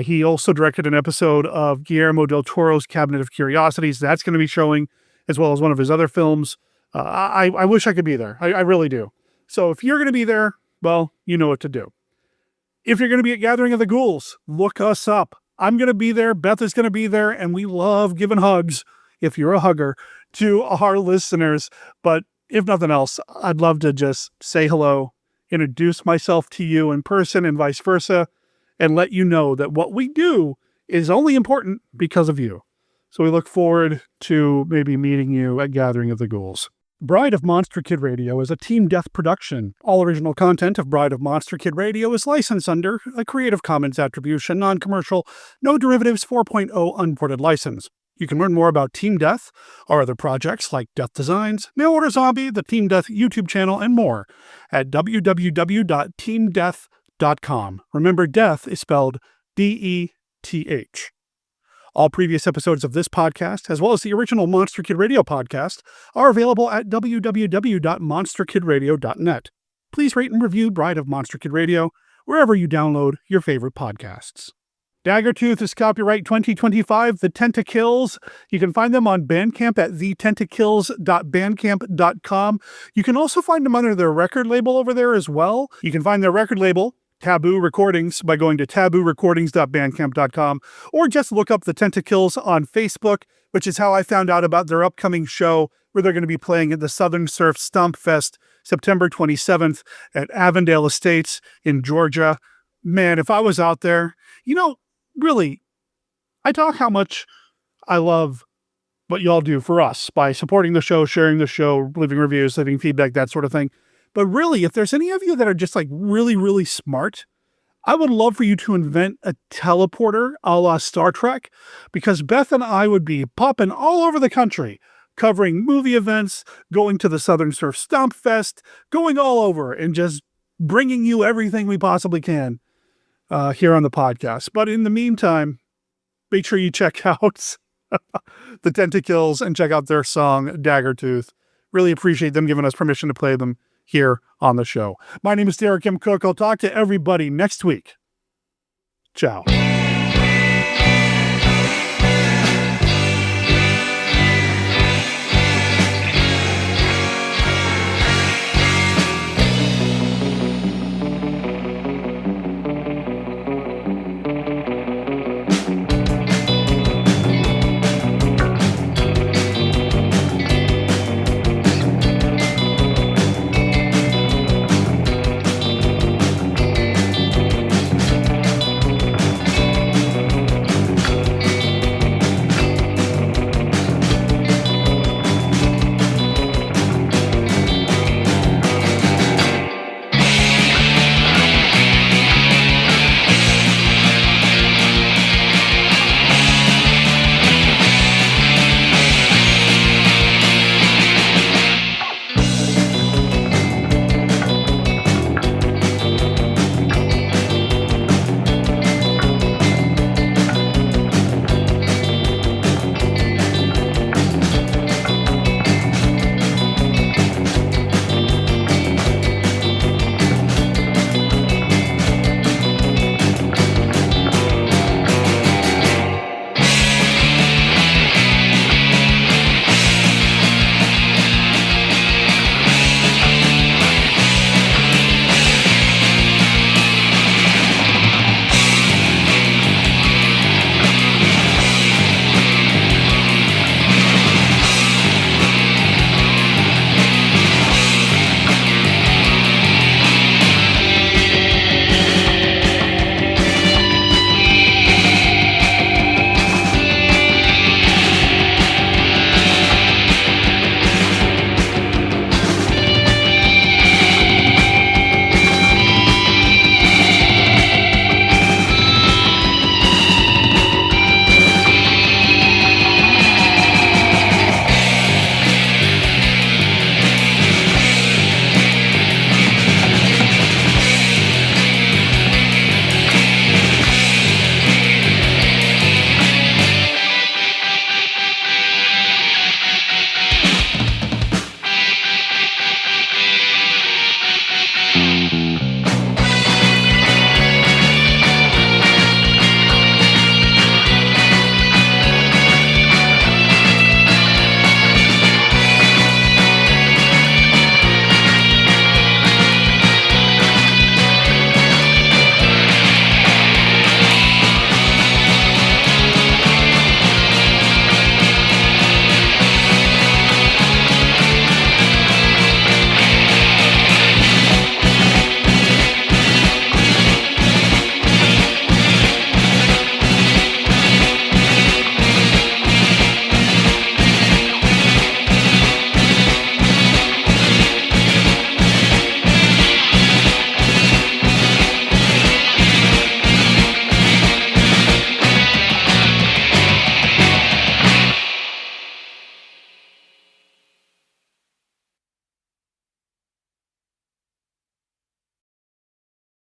He also directed an episode of Guillermo del Toro's Cabinet of Curiosities. That's going to be showing, as well as one of his other films. I wish I could be there. I really do. So if you're going to be there, well, you know what to do. If you're going to be at Gathering of the Ghouls, look us up. I'm going to be there. Beth is going to be there. And we love giving hugs, if you're a hugger, to our listeners. But if nothing else, I'd love to just say hello, introduce myself to you in person and vice versa, and let you know that what we do is only important because of you. So we look forward to maybe meeting you at Gathering of the Ghouls. Bride of Monster Kid Radio is a Team Death production. All original content of Bride of Monster Kid Radio is licensed under a Creative Commons Attribution, Non-Commercial, No Derivatives 4.0 Unported license. You can learn more about Team Death, our other projects like Death Designs, Mail Order Zombie, the Team Death YouTube channel, and more at www.teamdeath.com. Remember, death is spelled D-E-T-H. All previous episodes of this podcast, as well as the original Monster Kid Radio podcast, are available at www.monsterkidradio.net. Please rate and review Bride of Monster Kid Radio wherever you download your favorite podcasts. Daggertooth is copyright 2025, The Tentakills. You can find them on Bandcamp at thetentakills.bandcamp.com. You can also find them under their record label over there as well. You can find their record label, Taboo Recordings, by going to taboorecordings.bandcamp.com, or just look up The Tentakills on Facebook, which is how I found out about their upcoming show where they're going to be playing at the Southern Surf Stomp Fest September 27th at Avondale Estates in Georgia. Man, if I was out there, really, I talk how much I love what y'all do for us by supporting the show, sharing the show, leaving reviews, leaving feedback, that sort of thing. But really, if there's any of you that are just like really, really smart, I would love for you to invent a teleporter a la Star Trek, because Beth and I would be popping all over the country, covering movie events, going to the Southern Surf Stomp Fest, going all over and just bringing you everything we possibly can here on the podcast. But in the meantime, make sure you check out The Tentakills and check out their song, Daggertooth. Really appreciate them giving us permission to play them here on the show. My name is Derek M. Cook. I'll talk to everybody next week. Ciao.